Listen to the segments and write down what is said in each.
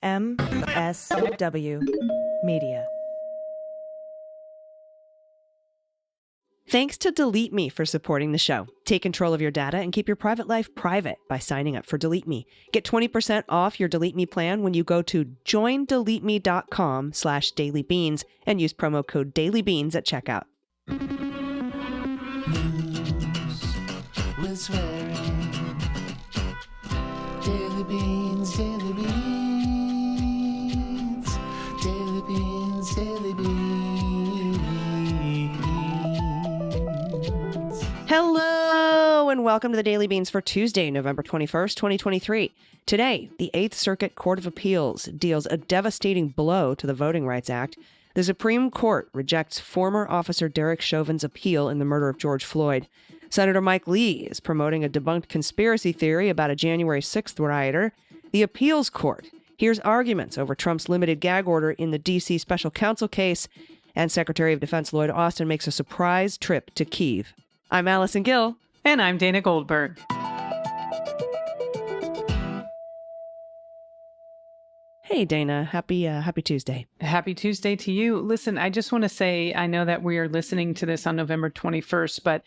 MSW Media. Thanks to Delete Me for supporting the show. Take control of your data and keep your private life private by signing up for Delete Me. Get 20% off your Delete Me plan when you go to joindeleteme.com/dailybeans and use promo code dailybeans at checkout. News with swearing. Daily beans, daily beans. Daily beans, daily beans. Hello and welcome to the Daily Beans for Tuesday, November 21st, 2023. Today, the 8th Circuit Court of Appeals deals a devastating blow to the Voting Rights Act. The Supreme Court rejects former officer Derek Chauvin's appeal in the murder of George Floyd. Senator Mike Lee is promoting a debunked conspiracy theory about a January 6th rioter. The appeals court hears arguments over Trump's limited gag order in the D.C. special counsel case. And Secretary of Defense Lloyd Austin makes a surprise trip to Kyiv. I'm Allison Gill. And I'm Dana Goldberg. Hey, Dana. Happy Tuesday. Happy Tuesday to you. Listen, I just want to say, I know that we are listening to this on November 21st, but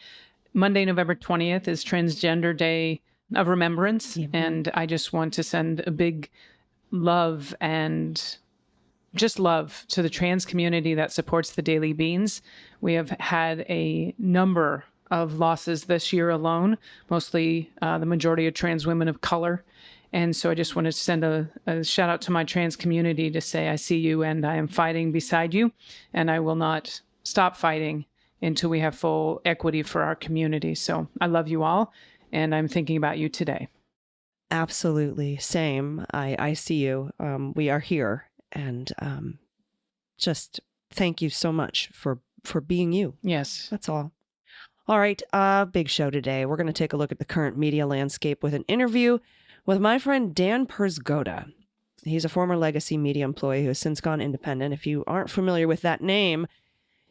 Monday, November 20th is Transgender Day of Remembrance. Mm-hmm. And I just want to send a big love and just love to the trans community that supports the Daily Beans. We have had a number of losses this year alone, mostly the majority of trans women of color. And so I just wanted to send a shout out to my trans community to say, I see you and I am fighting beside you, and I will not stop fighting until we have full equity for our community. So I love you all, and I'm thinking about you today. Absolutely. Same. I see you. We are here. And just thank you so much for being you. Yes. That's all. All right. Big show today. We're going to take a look at the current media landscape with an interview with my friend Dan Przygoda. He's a former legacy media employee who has since gone independent. If you aren't familiar with that name,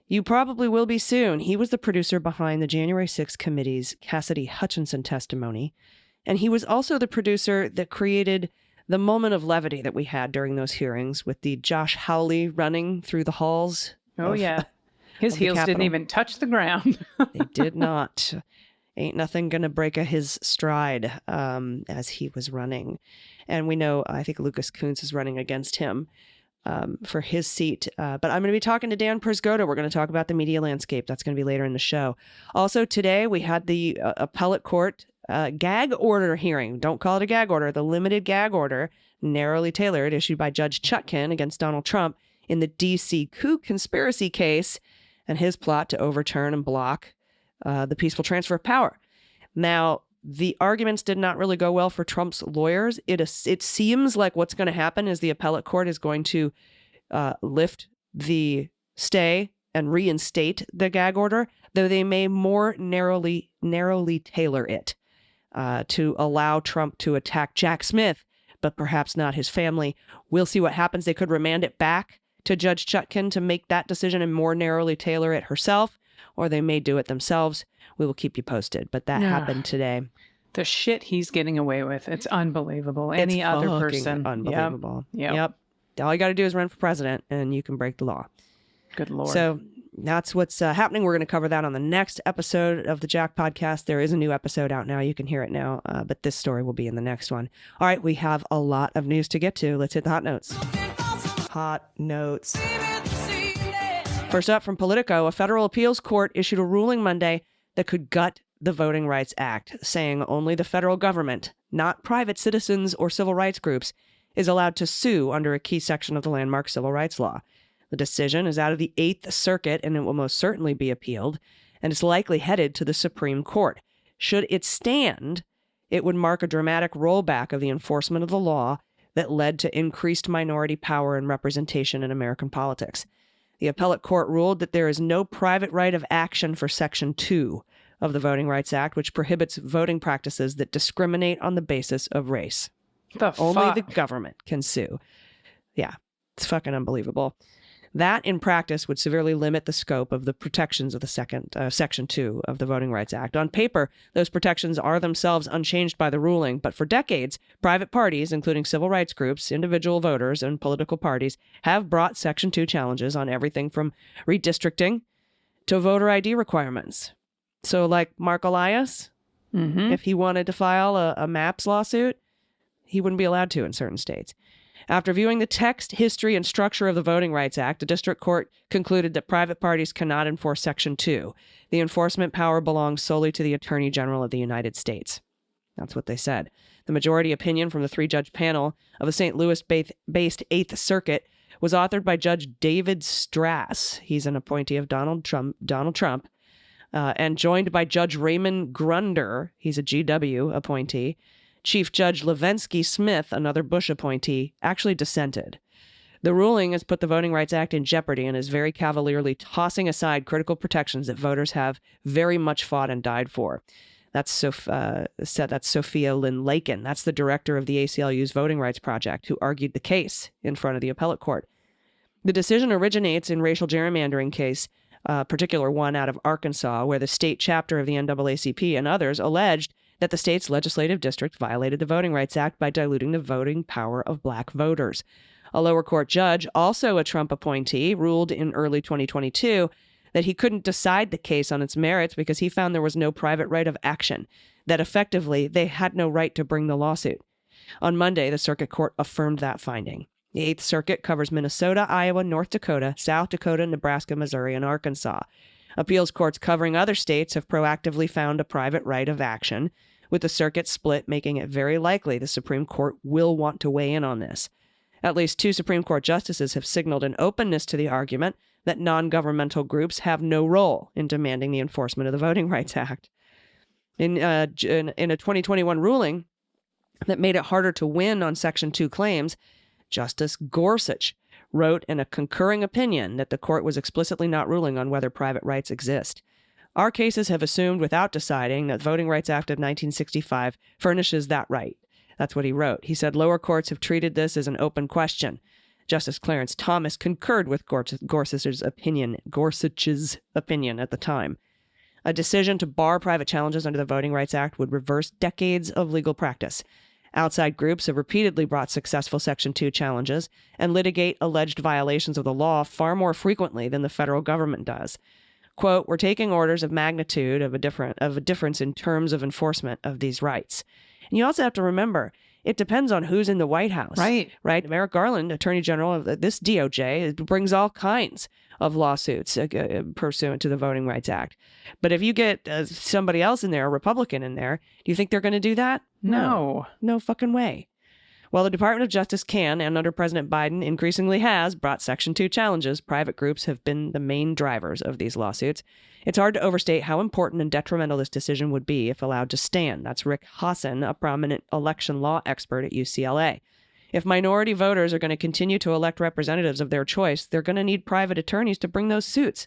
you probably will be soon. He was the producer behind the January 6th committee's Cassidy Hutchinson testimony. And he was also the producer that created the moment of levity that we had during those hearings with the Josh Hawley running through the halls. Oh, yeah. His heels didn't even touch the ground. They did not. Ain't nothing going to break his stride as he was running. And we know, I think Lucas Kunz is running against him for his seat. But I'm going to be talking to Dan Przygoda. We're going to talk about the media landscape. That's going to be later in the show. Also today, we had the appellate court gag order hearing. Don't call it a gag order. The limited gag order, narrowly tailored, issued by Judge Chutkan against Donald Trump in the D.C. coup conspiracy case and his plot to overturn and block the peaceful transfer of power. Now, the arguments did not really go well for Trump's lawyers. It seems like what's going to happen is the appellate court is going to lift the stay and reinstate the gag order, though they may more narrowly tailor it to allow Trump to attack Jack Smith, but perhaps not his family. We'll see what happens. They could remand it back to Judge Chutkan to make that decision and more narrowly tailor it herself, or they may do it themselves. We will keep you posted, but that happened today. The shit he's getting away with. It's unbelievable. Any other person. Unbelievable. Yep. All you got to do is run for president and you can break the law. Good Lord. So that's what's happening. We're going to cover that on the next episode of the Jack podcast. There is a new episode out now. You can hear it now, but this story will be in the next one. All right, we have a lot of news to get to. Let's hit the hot notes. Hot notes. First up from Politico, a federal appeals court issued a ruling Monday that could gut the Voting Rights Act, saying only the federal government, not private citizens or civil rights groups, is allowed to sue under a key section of the landmark civil rights law. The decision is out of the 8th Circuit, and it will most certainly be appealed, and it's likely headed to the Supreme Court. Should it stand, it would mark a dramatic rollback of the enforcement of the law that led to increased minority power and representation in American politics. The appellate court ruled that there is no private right of action for Section 2 of the Voting Rights Act, which prohibits voting practices that discriminate on the basis of race. Only the government can sue. Yeah, it's fucking unbelievable. That, in practice, would severely limit the scope of the protections of the Section 2 of the Voting Rights Act. On paper, those protections are themselves unchanged by the ruling, but for decades, private parties, including civil rights groups, individual voters, and political parties, have brought Section 2 challenges on everything from redistricting to voter ID requirements. So like Mark Elias, if he wanted to file a MAPS lawsuit, he wouldn't be allowed to in certain states. After viewing the text, history, and structure of the Voting Rights Act, the district court concluded that private parties cannot enforce Section 2. The enforcement power belongs solely to the Attorney General of the United States. That's what they said. The majority opinion from the 3-judge panel of the St. Louis-based 8th Circuit was authored by Judge David Strass. He's an appointee of Donald Trump, and joined by Judge Raymond Grunder. He's a GW appointee. Chief Judge Levensky Smith, another Bush appointee, actually dissented. The ruling has put the Voting Rights Act in jeopardy and is very cavalierly tossing aside critical protections that voters have very much fought and died for. That's Sophia Lynn Lakin. That's the director of the ACLU's Voting Rights Project, who argued the case in front of the appellate court. The decision originates in racial gerrymandering case, particular one out of Arkansas, where the state chapter of the NAACP and others alleged that the state's legislative district violated the Voting Rights Act by diluting the voting power of black voters. A lower court judge, also a Trump appointee, ruled in early 2022 that he couldn't decide the case on its merits because he found there was no private right of action, that effectively they had no right to bring the lawsuit. On Monday, the circuit court affirmed that finding. The 8th Circuit covers Minnesota, Iowa, North Dakota, South Dakota, Nebraska, Missouri, and Arkansas. Appeals courts covering other states have proactively found a private right of action, with the circuit split making it very likely the Supreme Court will want to weigh in on this. At least 2 Supreme Court justices have signaled an openness to the argument that non-governmental groups have no role in demanding the enforcement of the Voting Rights Act. In a 2021 ruling that made it harder to win on Section 2 claims, Justice Gorsuch wrote in a concurring opinion that the court was explicitly not ruling on whether private rights exist. Our cases have assumed without deciding that the Voting Rights Act of 1965 furnishes that right. That's what he wrote. He said lower courts have treated this as an open question. Justice Clarence Thomas concurred with Gorsuch's opinion at the time. A decision to bar private challenges under the Voting Rights Act would reverse decades of legal practice. Outside groups have repeatedly brought successful Section 2 challenges and litigate alleged violations of the law far more frequently than the federal government does. Quote, we're taking orders of magnitude of a difference in terms of enforcement of these rights. And you also have to remember, it depends on who's in the White House. Right. Merrick Garland, Attorney General of this DOJ, brings all kinds of lawsuits pursuant to the Voting Rights Act. But if you get somebody else in there, a Republican in there, do you think they're going to do that? No fucking way. While the Department of Justice can, and under President Biden increasingly has, brought Section 2 challenges, private groups have been the main drivers of these lawsuits. It's hard to overstate how important and detrimental this decision would be if allowed to stand. That's Rick Hassan, a prominent election law expert at UCLA. If minority voters are going to continue to elect representatives of their choice, they're going to need private attorneys to bring those suits.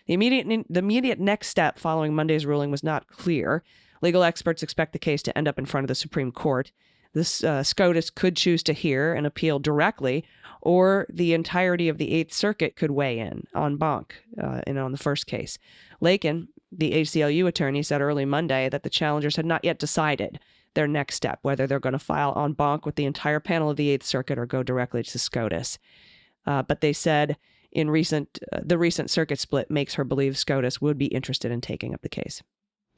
The immediate next step following Monday's ruling was not clear. Legal experts expect the case to end up in front of the Supreme Court. This SCOTUS could choose to hear and appeal directly, or the entirety of the 8th Circuit could weigh in en banc on the first case. Lakin, the ACLU attorney, said early Monday that the challengers had not yet decided their next step, whether they're going to file en banc with the entire panel of the 8th Circuit or go directly to SCOTUS. But they said the recent circuit split makes her believe SCOTUS would be interested in taking up the case.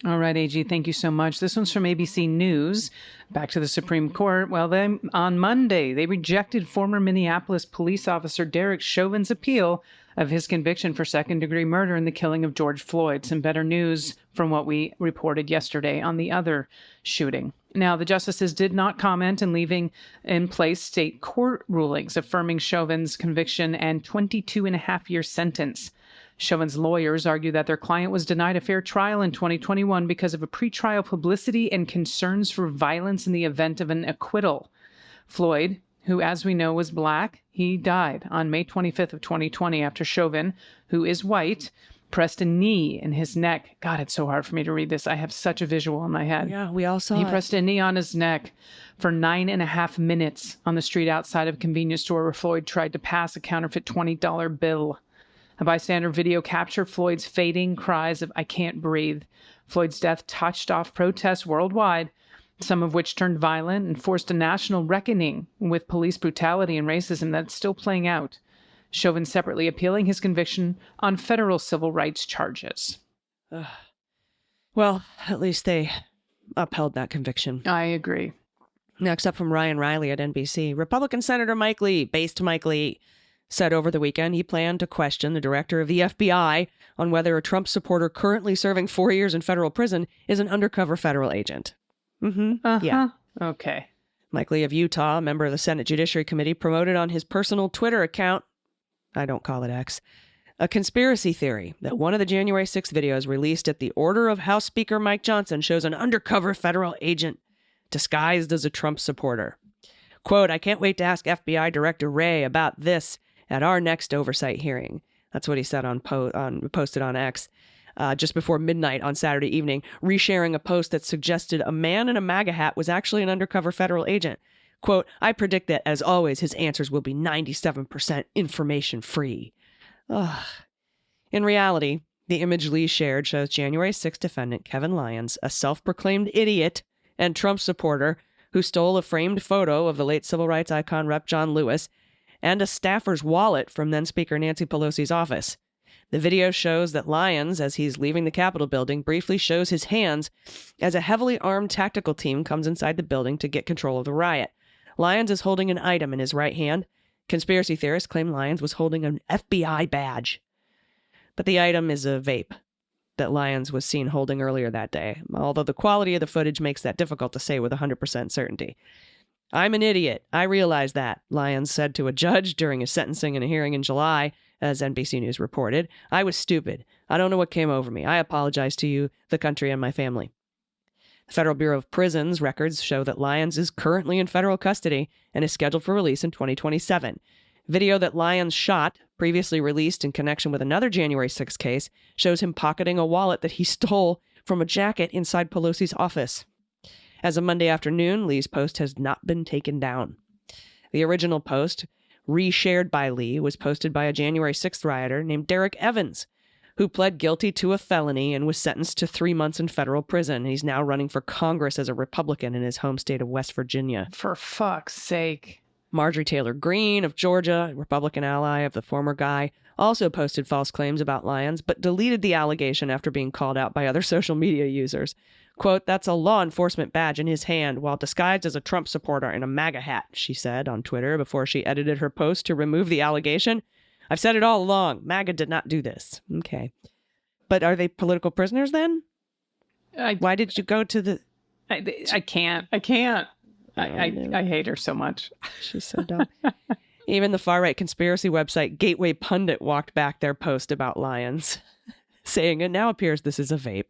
All right, AG, thank you so much. This one's from ABC News. Back to the Supreme Court. Well, then on Monday, they rejected former Minneapolis police officer Derek Chauvin's appeal of his conviction for second-degree murder in the killing of George Floyd. Some better news from what we reported yesterday on the other shooting. Now, the justices did not comment in leaving in place state court rulings affirming Chauvin's conviction and 22-and-a-half-year sentence. Chauvin's lawyers argue that their client was denied a fair trial in 2021 because of a pretrial publicity and concerns for violence in the event of an acquittal. Floyd, who, as we know, was black, he died on May 25th of 2020 after Chauvin, who is white, pressed a knee in his neck. God, it's so hard for me to read this. I have such a visual in my head. Yeah, we all saw He it. pressed a knee on his neck for 9.5 minutes on the street outside of a convenience store where Floyd tried to pass a counterfeit $20 bill. A bystander video captured Floyd's fading cries of, "I can't breathe." Floyd's death touched off protests worldwide, some of which turned violent and forced a national reckoning with police brutality and racism that's still playing out. Chauvin separately appealing his conviction on federal civil rights charges. Well, at least they upheld that conviction. I agree. Next up from Ryan Riley at NBC, Republican Senator Mike Lee, based Mike Lee, said over the weekend he planned to question the director of the FBI on whether a Trump supporter currently serving 4 years in federal prison is an undercover federal agent. Yeah. Okay. Mike Lee of Utah, a member of the Senate Judiciary Committee, promoted on his personal Twitter account, I don't call it X, a conspiracy theory that one of the January 6th videos released at the order of House Speaker Mike Johnson shows an undercover federal agent disguised as a Trump supporter. Quote, "I can't wait to ask FBI Director Wray about this at our next oversight hearing." That's what he said posted on X just before midnight on Saturday evening, resharing a post that suggested a man in a MAGA hat was actually an undercover federal agent. Quote, "I predict that, as always, his answers will be 97% information free." In reality, the image Lee shared shows January 6th defendant Kevin Lyons, a self-proclaimed idiot and Trump supporter who stole a framed photo of the late civil rights icon Rep. John Lewis and a staffer's wallet from then Speaker Nancy Pelosi's office. The video shows that Lyons, as he's leaving the Capitol building, briefly shows his hands as a heavily armed tactical team comes inside the building to get control of the riot. Lyons is holding an item in his right hand. Conspiracy theorists claim Lyons was holding an FBI badge. But the item is a vape that Lyons was seen holding earlier that day, although the quality of the footage makes that difficult to say with 100% certainty. "I'm an idiot. I realize that," Lyons said to a judge during his sentencing in a hearing in July, as NBC News reported. "I was stupid. I don't know what came over me. I apologize to you, the country, and my family." The Federal Bureau of Prisons records show that Lyons is currently in federal custody and is scheduled for release in 2027. Video that Lyons shot, previously released in connection with another January 6th case, shows him pocketing a wallet that he stole from a jacket inside Pelosi's office. As of Monday afternoon, Lee's post has not been taken down. The original post, reshared by Lee, was posted by a January 6th rioter named Derek Evans, who pled guilty to a felony and was sentenced to 3 months in federal prison. He's now running for Congress as a Republican in his home state of West Virginia. For fuck's sake. Marjorie Taylor Greene of Georgia, a Republican ally of the former guy, also posted false claims about Lyons, but deleted the allegation after being called out by other social media users. Quote, "That's a law enforcement badge in his hand while disguised as a Trump supporter in a MAGA hat," she said on Twitter before she edited her post to remove the allegation. "I've said it all along. MAGA did not do this." Okay. But are they political prisoners then? Why did you go to the... I can't. I hate her so much. She's so dumb. Even the far-right conspiracy website Gateway Pundit walked back their post about Lyons, saying it now appears this is a vape.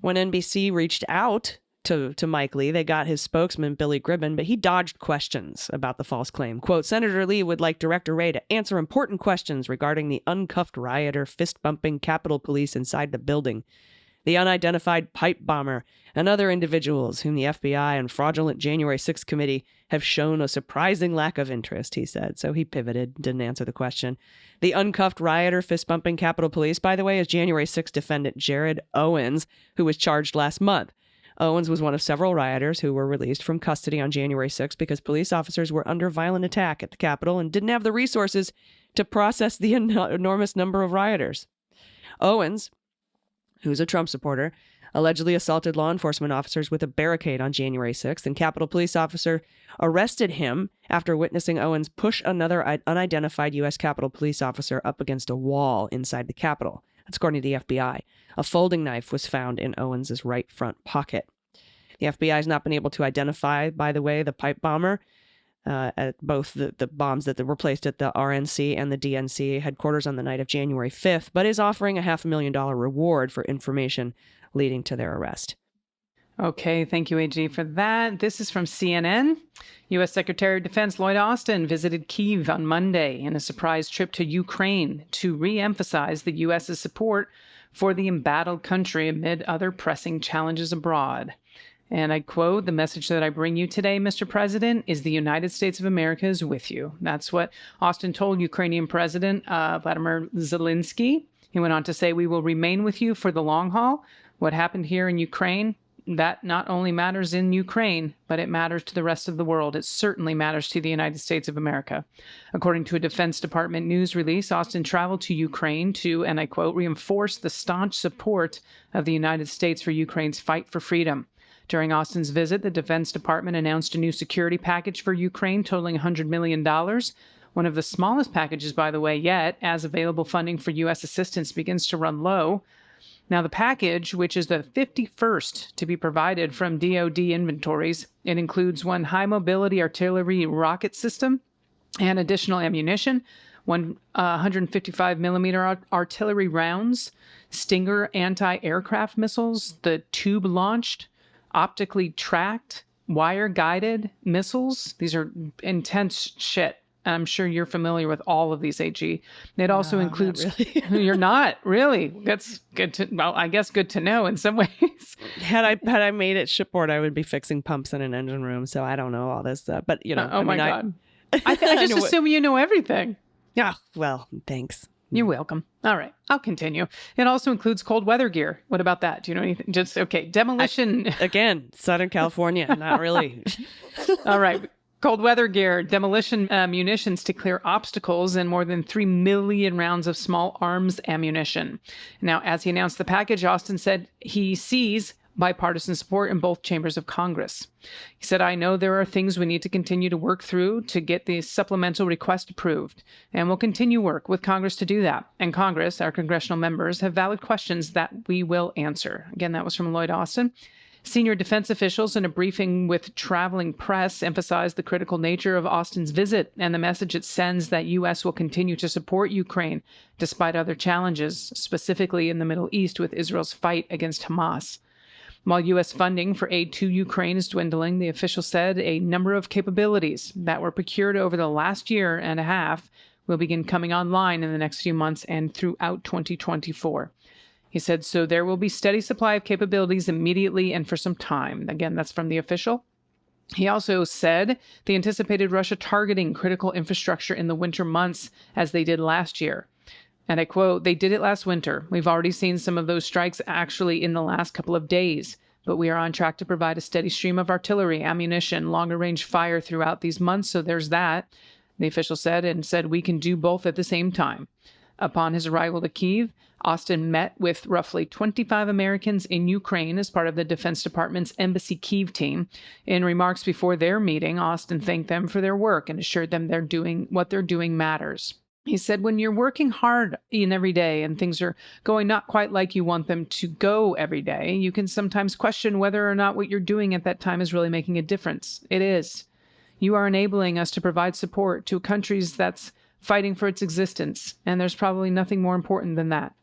When NBC reached out to Mike Lee, they got his spokesman, Billy Gribben, but he dodged questions about the false claim. Quote, "Senator Lee would like Director Wray to answer important questions regarding the uncuffed rioter fist-bumping Capitol Police inside the building, the unidentified pipe bomber, and other individuals whom the FBI and fraudulent January 6th committee have shown a surprising lack of interest," he said. So he pivoted, didn't answer the question. The uncuffed rioter fist-bumping Capitol Police, by the way, is January 6th defendant Jared Owens, who was charged last month. Owens was one of several rioters who were released from custody on January 6th because police officers were under violent attack at the Capitol and didn't have the resources to process the enormous number of rioters. Owens, who's a Trump supporter, allegedly assaulted law enforcement officers with a barricade on January 6th, and Capitol Police officer arrested him after witnessing Owens push another unidentified U.S. Capitol Police officer up against a wall inside the Capitol. That's according to the FBI. A folding knife was found in Owens' right front pocket. The FBI has not been able to identify, by the way, the pipe bomber, at both the bombs that were placed at the RNC and the DNC headquarters on the night of January 5th, but is offering a $500,000 reward for information leading to their arrest. Okay, thank you, AG, for that. This is from CNN. U.S. Secretary of Defense Lloyd Austin visited Kyiv on Monday in a surprise trip to Ukraine to re-emphasize the U.S.'s support for the embattled country amid other pressing challenges abroad. And I quote, "The message that I bring you today, Mr. President, is the United States of America is with you." That's what Austin told Ukrainian President Vladimir Zelensky. He went on to say, "We will remain with you for the long haul. What happened here in Ukraine, that not only matters in Ukraine, but it matters to the rest of the world. It certainly matters to the United States of America." According to a Defense Department news release, Austin traveled to Ukraine to, and I quote, "reinforce the staunch support of the United States for Ukraine's fight for freedom." During Austin's visit, the Defense Department announced a new security package for Ukraine totaling $100 million. One of the smallest packages, by the way, yet, as available funding for U.S. assistance begins to run low. Now, the package, which is the 51st to be provided from DoD inventories, it includes one high-mobility artillery rocket system and additional ammunition, 155-millimeter artillery rounds, Stinger anti-aircraft missiles, the tube-launched, optically tracked, wire-guided missiles. These are intense shit. I'm sure you're familiar with all of these, AG. It also includes... Not really. You're not? Really? That's good to... Well, I guess good to know in some ways. Had I made it shipboard, I would be fixing pumps in an engine room. So I don't know all this stuff. But, you know... my God. I just assume you know everything. Yeah. Well, thanks. You're welcome. All right. I'll continue. It also includes cold weather gear. What about that? Do you know anything? Just, okay. Demolition. Again, Southern California. Not really. All right. Cold weather gear, demolition munitions to clear obstacles, and more than 3 million rounds of small arms ammunition. Now, as he announced the package, Austin said he sees bipartisan support in both chambers of Congress. He said, "I know there are things we need to continue to work through to get the supplemental request approved, and we'll continue work with Congress to do that. And Congress, our congressional members, have valid questions that we will answer." Again, that was from Lloyd Austin. Senior defense officials in a briefing with traveling press emphasized the critical nature of Austin's visit and the message it sends that U.S. will continue to support Ukraine despite other challenges, specifically in the Middle East with Israel's fight against Hamas. While U.S. funding for aid to Ukraine is dwindling, the official said a number of capabilities that were procured over the last year and a half will begin coming online in the next few months and throughout 2024. He said, "So there will be steady supply of capabilities immediately and for some time." Again, that's from the official. He also said they anticipated Russia targeting critical infrastructure in the winter months as they did last year. And I quote, "They did it last winter. We've already seen some of those strikes actually in the last couple of days, but we are on track to provide a steady stream of artillery, ammunition, longer range fire throughout these months. So there's that," the official said, and said we can do both at the same time. Upon his arrival to Kyiv, Austin met with roughly 25 Americans in Ukraine as part of the Defense Department's Embassy Kyiv team. In remarks before their meeting, Austin thanked them for their work and assured them what they're doing matters. He said, "When you're working hard in every day and things are going not quite like you want them to go every day, you can sometimes question whether or not what you're doing at that time is really making a difference. It is. You are enabling us to provide support to countries that's fighting for its existence, and there's probably nothing more important than that."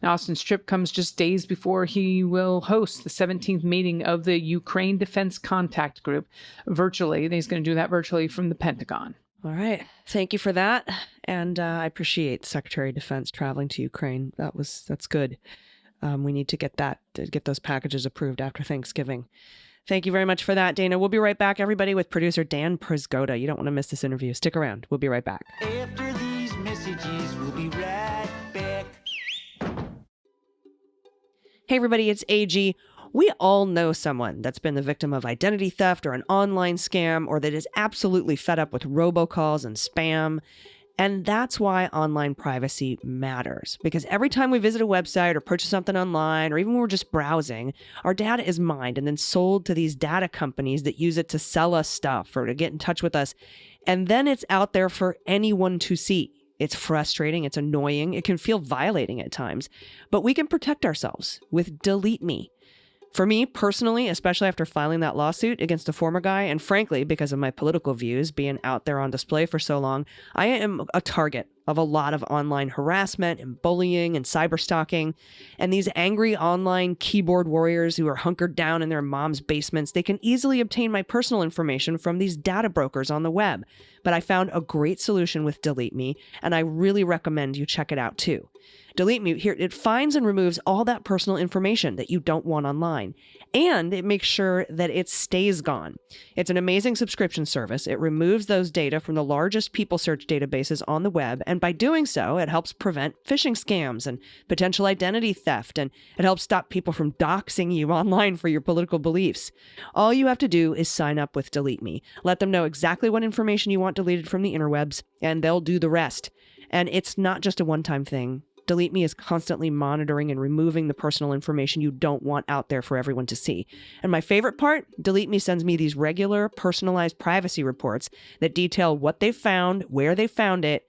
Now, Austin's trip comes just days before he will host the 17th meeting of the Ukraine Defense Contact Group virtually. He's going to do that virtually from the Pentagon. All right. Thank you for that. And I appreciate Secretary of Defense traveling to Ukraine. That's good. We need to get those packages approved after Thanksgiving. Thank you very much for that, Dana. We'll be right back, everybody, with producer Dan Przygoda. You don't want to miss this interview. Stick around. We'll be right back. After these messages, we'll be right back. Hey, everybody, it's AG. We all know someone that's been the victim of identity theft or an online scam, or that is absolutely fed up with robocalls and spam. And that's why online privacy matters. Because every time we visit a website or purchase something online, or even when we're just browsing, our data is mined and then sold to these data companies that use it to sell us stuff or to get in touch with us. And then it's out there for anyone to see. It's frustrating. It's annoying. It can feel violating at times. But we can protect ourselves with Delete Me. For me personally, especially after filing that lawsuit against a former guy, and frankly, because of my political views being out there on display for so long, I am a target of a lot of online harassment and bullying and cyberstalking. And these angry online keyboard warriors who are hunkered down in their mom's basements, they can easily obtain my personal information from these data brokers on the web. But I found a great solution with Delete Me, and I really recommend you check it out too. Delete Me, here, it finds and removes all that personal information that you don't want online, and it makes sure that it stays gone. It's an amazing subscription service. It removes those data from the largest people search databases on the web, and by doing so, it helps prevent phishing scams and potential identity theft, and it helps stop people from doxing you online for your political beliefs. All you have to do is sign up with Delete Me. Let them know exactly what information you want deleted from the interwebs, and they'll do the rest. And it's not just a one-time thing. Delete Me is constantly monitoring and removing the personal information you don't want out there for everyone to see. And my favorite part, Delete Me sends me these regular personalized privacy reports that detail what they found, where they found it,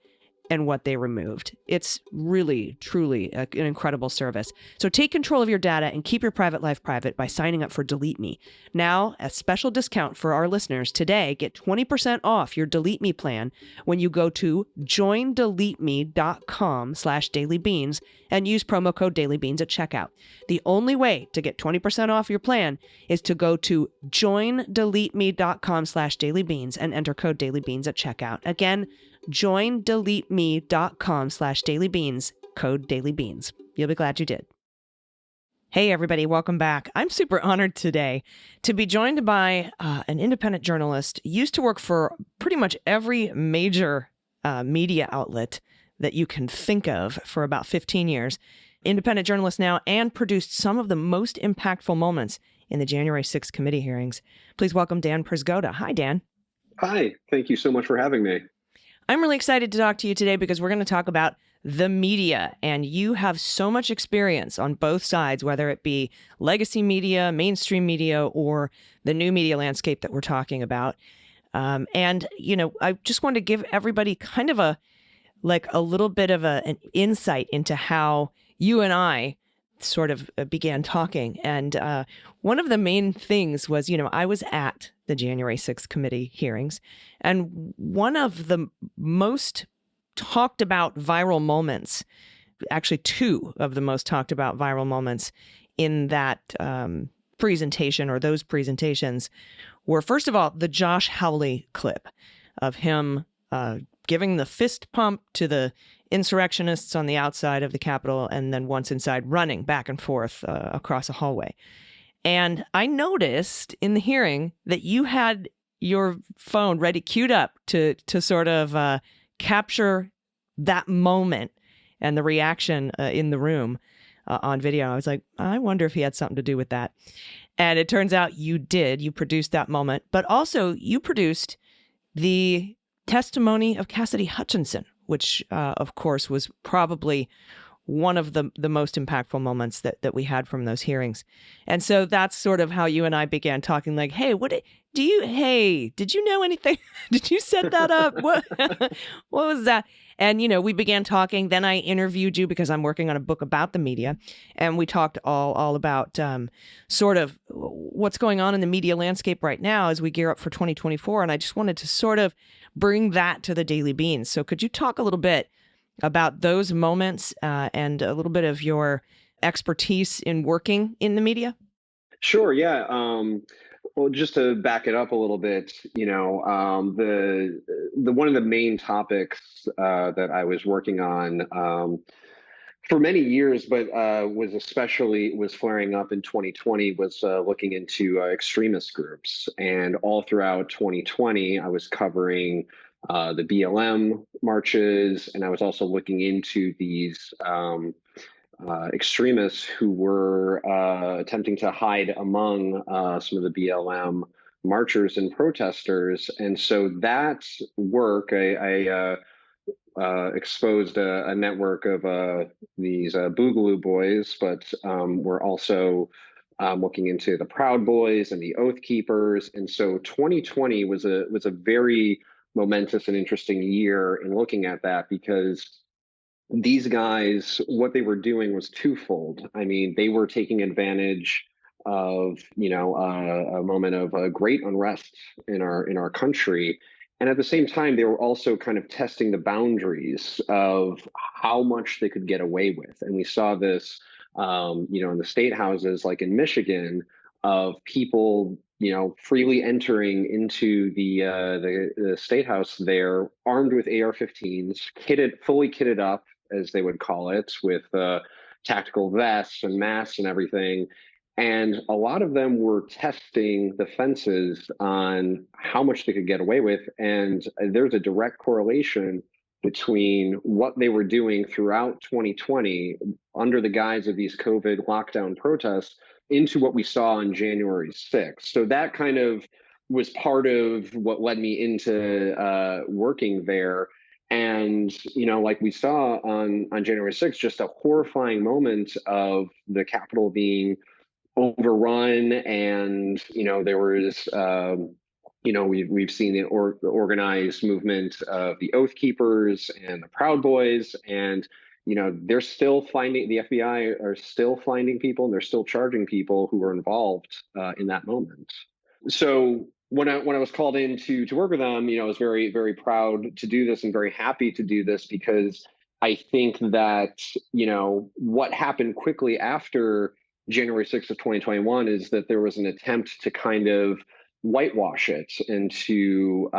and what they removed. It's really, truly an incredible service. So take control of your data and keep your private life private by signing up for Delete Me. Now, a special discount for our listeners today, get 20% off your Delete Me plan when you go to joindeleteme.com/dailybeans and use promo code dailybeans at checkout. The only way to get 20% off your plan is to go to joindeleteme.com/dailybeans and enter code dailybeans at checkout. Again, joindeleteme.com/dailybeans, code dailybeans. You'll be glad you did. Hey, everybody. Welcome back. I'm super honored today to be joined by an independent journalist, used to work for pretty much every major media outlet that you can think of for about 15 years, independent journalist now, and produced some of the most impactful moments in the January 6th committee hearings. Please welcome Dan Przygoda. Hi, Dan. Hi. Thank you so much for having me. I'm really excited to talk to you today because we're going to talk about the media, and you have so much experience on both sides, whether it be legacy media, mainstream media, or the new media landscape that we're talking about. And, you know, I just want to give everybody kind of a little bit of an insight into how you and I sort of began talking. And one of the main things was, you know, I was at the January 6th committee hearings, and one of the most talked about viral moments, actually two of the most talked about viral moments in that presentation or those presentations were, first of all, the Josh Hawley clip of him giving the fist pump to the insurrectionists on the outside of the Capitol, and then once inside, running back and forth across a hallway. And I noticed in the hearing that you had your phone ready, queued up to sort of capture that moment and the reaction in the room on video. I was like, I wonder if he had something to do with that. And it turns out you did. You produced that moment, but also you produced the testimony of Cassidy Hutchinson, which, of course, was probably one of the most impactful moments that we had from those hearings. And so that's sort of how you and I began talking, like, hey, did you know anything? Did you set that up? What was that? And, you know, we began talking. Then I interviewed you because I'm working on a book about the media. And we talked all about sort of what's going on in the media landscape right now as we gear up for 2024. And I just wanted to sort of bring that to the Daily Beans. So could you talk a little bit about those moments and a little bit of your expertise in working in the media? Sure. Yeah. Well, just to back it up a little bit, you know, the one of the main topics that I was working on for many years, but was flaring up in 2020, was looking into extremist groups. And all throughout 2020, I was covering the BLM marches, and I was also looking into these extremists who were attempting to hide among some of the BLM marchers and protesters. And so that work, I exposed a network of these Boogaloo boys, but we're also looking into the Proud Boys and the Oath Keepers. And so 2020 was a very momentous and interesting year in looking at that, because these guys, what they were doing was twofold. I mean, they were taking advantage of, you know, a moment of great unrest in our country, And at the same time, they were also kind of testing the boundaries of how much they could get away with. And we saw this, in the state houses, like in Michigan, of people, freely entering into the state house there, armed with AR-15s, fully kitted up, as they would call it, with tactical vests and masks and everything. And a lot of them were testing the fences on how much they could get away with. And there's a direct correlation between what they were doing throughout 2020 under the guise of these COVID lockdown protests into what we saw on January 6th. So that kind of was part of what led me into working there. And, like we saw on January 6th, just a horrifying moment of the Capitol being overrun, and there was we've seen the organized movement of the Oath Keepers and the Proud Boys, and they're still finding, the FBI are still finding people, and they're still charging people who were involved in that moment. So when I was called in to work with them, I was very, very proud to do this and very happy to do this, because I think that what happened quickly after January 6th of 2021 is that there was an attempt to kind of whitewash it and to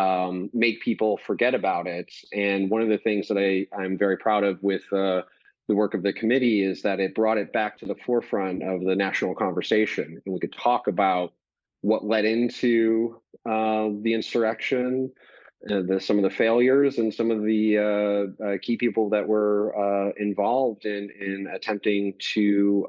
make people forget about it. And one of the things that I'm very proud of with the work of the committee is that it brought it back to the forefront of the national conversation. And we could talk about what led into the insurrection, some of the failures, and some of the key people that were involved in attempting to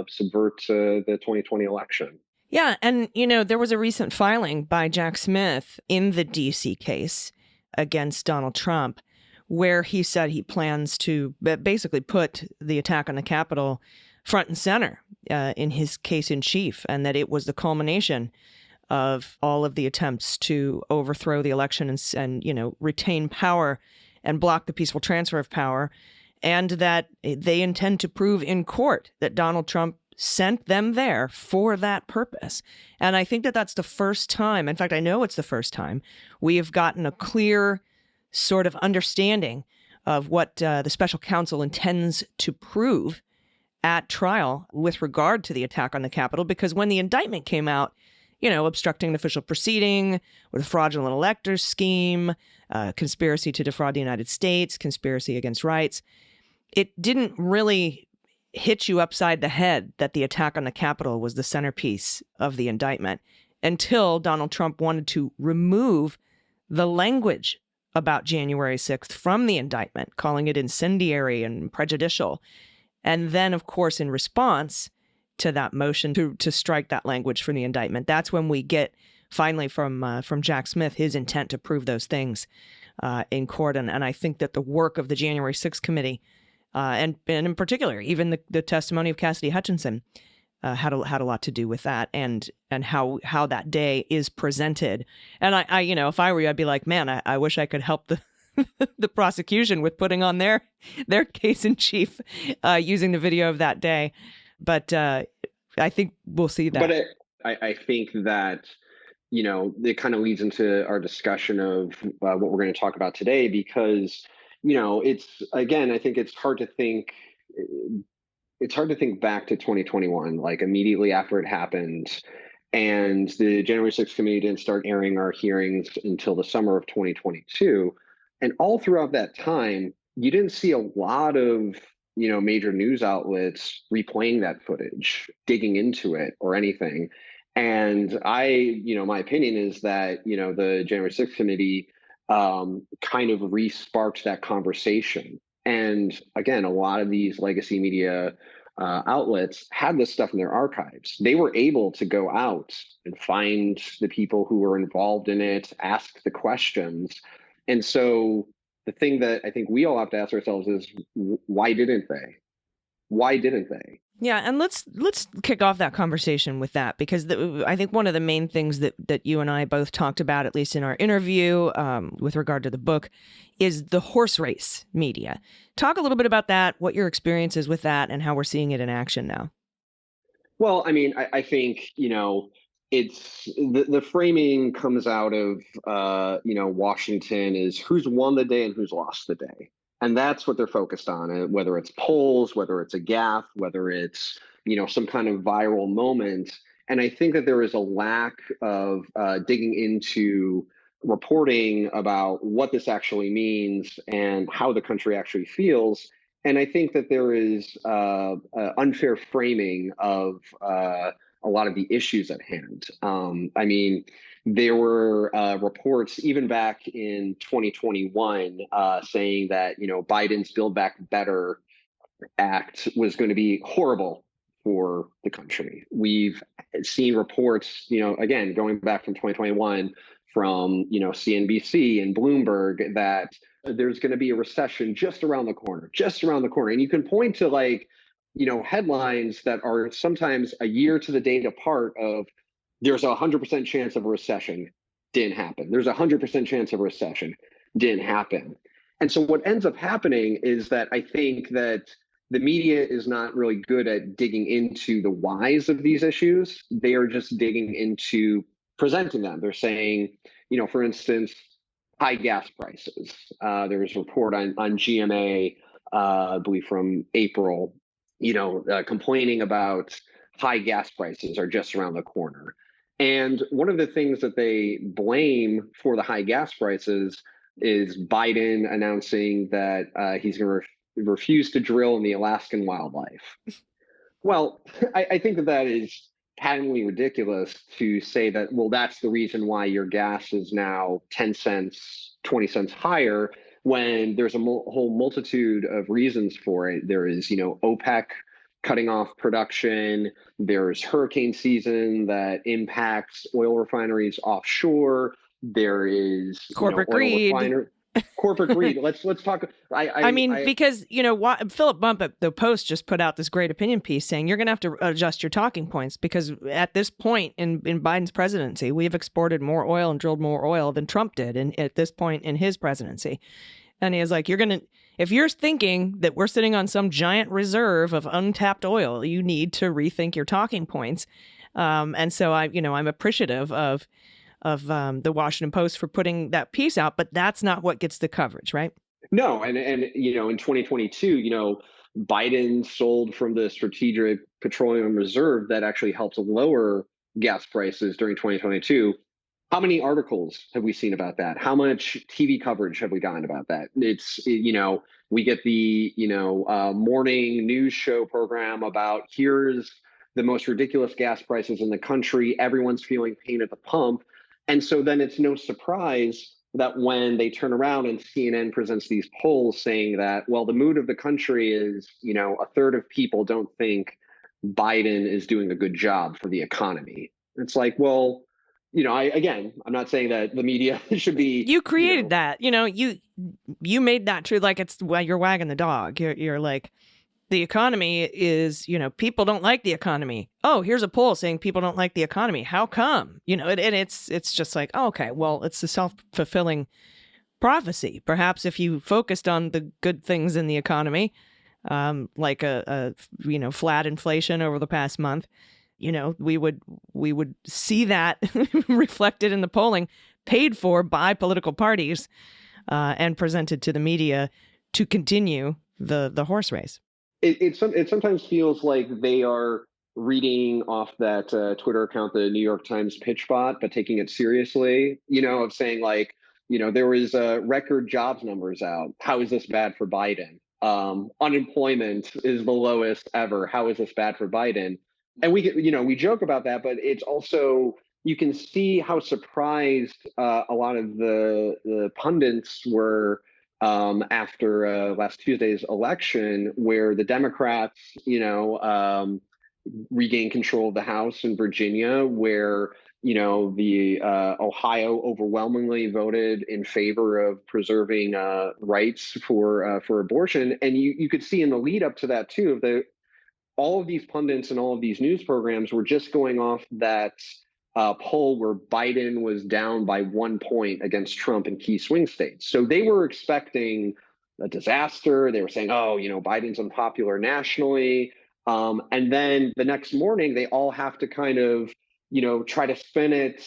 subvert the 2020 election. Yeah. And, there was a recent filing by Jack Smith in the D.C. case against Donald Trump, where he said he plans to basically put the attack on the Capitol front and center in his case in chief, and that it was the culmination of all of the attempts to overthrow the election and retain power and block the peaceful transfer of power, and that they intend to prove in court that Donald Trump sent them there for that purpose. And I think that that's the first time, in fact, I know it's the first time, we have gotten a clear sort of understanding of what the special counsel intends to prove at trial with regard to the attack on the Capitol, because when the indictment came out, obstructing an official proceeding with a fraudulent electors scheme, conspiracy to defraud the United States, conspiracy against rights, it didn't really hit you upside the head that the attack on the Capitol was the centerpiece of the indictment until Donald Trump wanted to remove the language about January 6th from the indictment, calling it incendiary and prejudicial. And then, of course, in response to that motion to strike that language from the indictment, that's when we get finally from Jack Smith his intent to prove those things in court. And I think that the work of the January 6th committee, and in particular, even the testimony of Cassidy Hutchinson, had a lot to do with that, and how that day is presented. And I if I were you, I'd be like, man, I wish I could help the the prosecution with putting on their case in chief using the video of that day. But I think we'll see that. But I think that, it kind of leads into our discussion of what we're going to talk about today, because, it's, again, I think it's hard to think back to 2021, like immediately after it happened. And the January 6th committee didn't start airing our hearings until the summer of 2022. And all throughout that time, you didn't see a lot of major news outlets replaying that footage, digging into it or anything. And my opinion is that, the January 6th committee kind of re-sparked that conversation. And again, a lot of these legacy media outlets had this stuff in their archives. They were able to go out and find the people who were involved in it, ask the questions. And so the thing that I think we all have to ask ourselves is, why didn't they? Why didn't they? Yeah, and let's kick off that conversation with that, because I think one of the main things that you and I both talked about, at least in our interview with regard to the book, is the horse race media. Talk a little bit about that, what your experience is with that, and how we're seeing it in action now. Well, I mean, I think, it's the framing comes out of Washington is who's won the day and who's lost the day, and that's what they're focused on. Whether it's polls, whether it's a gaffe, whether it's some kind of viral moment, and I think that there is a lack of digging into reporting about what this actually means and how the country actually feels. And I think that there is unfair framing of a lot of the issues at hand. I mean, there were reports even back in 2021 saying that Biden's Build Back Better Act was going to be horrible for the country. We've seen reports, again going back from 2021 from CNBC and Bloomberg that there's going to be a recession just around the corner, and you can point to headlines that are sometimes a year to the date apart of there's a 100% chance of a recession, didn't happen. There's a 100% chance of a recession, didn't happen. And so what ends up happening is that I think that the media is not really good at digging into the whys of these issues. They are just digging into presenting them. They're saying, for instance, high gas prices. There was a report on GMA, I believe from April, complaining about high gas prices are just around the corner. And one of the things that they blame for the high gas prices is Biden announcing that he's going to refuse to drill in the Alaskan wildlife. Well, I think that is patently ridiculous to say that, well, that's the reason why your gas is now 10 cents, 20 cents higher, when there's a whole multitude of reasons for it. There is, OPEC cutting off production. There's hurricane season that impacts oil refineries offshore. There is Corporate greed. Corporate greed. Let's talk. Because Philip Bump at the Post just put out this great opinion piece saying you're going to have to adjust your talking points because at this point in Biden's presidency, we have exported more oil and drilled more oil than Trump did, at this point in his presidency. And he is like, if you're thinking that we're sitting on some giant reserve of untapped oil, you need to rethink your talking points. And so I'm appreciative of the Washington Post for putting that piece out, but that's not what gets the coverage, right? No, and in 2022, Biden sold from the Strategic Petroleum Reserve that actually helped lower gas prices during 2022. How many articles have we seen about that? How much TV coverage have we gotten about that? It's, we get the, morning news show program about here's the most ridiculous gas prices in the country. Everyone's feeling pain at the pump. And so then it's no surprise that when they turn around and CNN presents these polls saying that, well, the mood of the country is, a third of people don't think Biden is doing a good job for the economy. It's like, well, I'm not saying that the media should be. You created that, you made that true. Like it's while you're wagging the dog. You're like, the economy is, people don't like the economy. Oh, here's a poll saying people don't like the economy. How come? And it's just like, oh, okay, well, it's a self-fulfilling prophecy. Perhaps if you focused on the good things in the economy, like a flat inflation over the past month, we would see that reflected in the polling, paid for by political parties, and presented to the media to continue the horse race. It sometimes feels like they are reading off that Twitter account, the New York Times pitch bot, but taking it seriously, of saying like, there was record jobs numbers out. How is this bad for Biden? Unemployment is the lowest ever. How is this bad for Biden? And we joke about that, but it's also, you can see how surprised a lot of the pundits were after last Tuesday's election, where the Democrats, regained control of the House in Virginia, where the Ohio overwhelmingly voted in favor of preserving rights for abortion, and you could see in the lead up to that too, all of these pundits and all of these news programs were just going off that poll where Biden was down by 1 point against Trump in key swing states. So they were expecting a disaster. They were saying, oh, Biden's unpopular nationally. And then the next morning, they all have to kind of try to spin it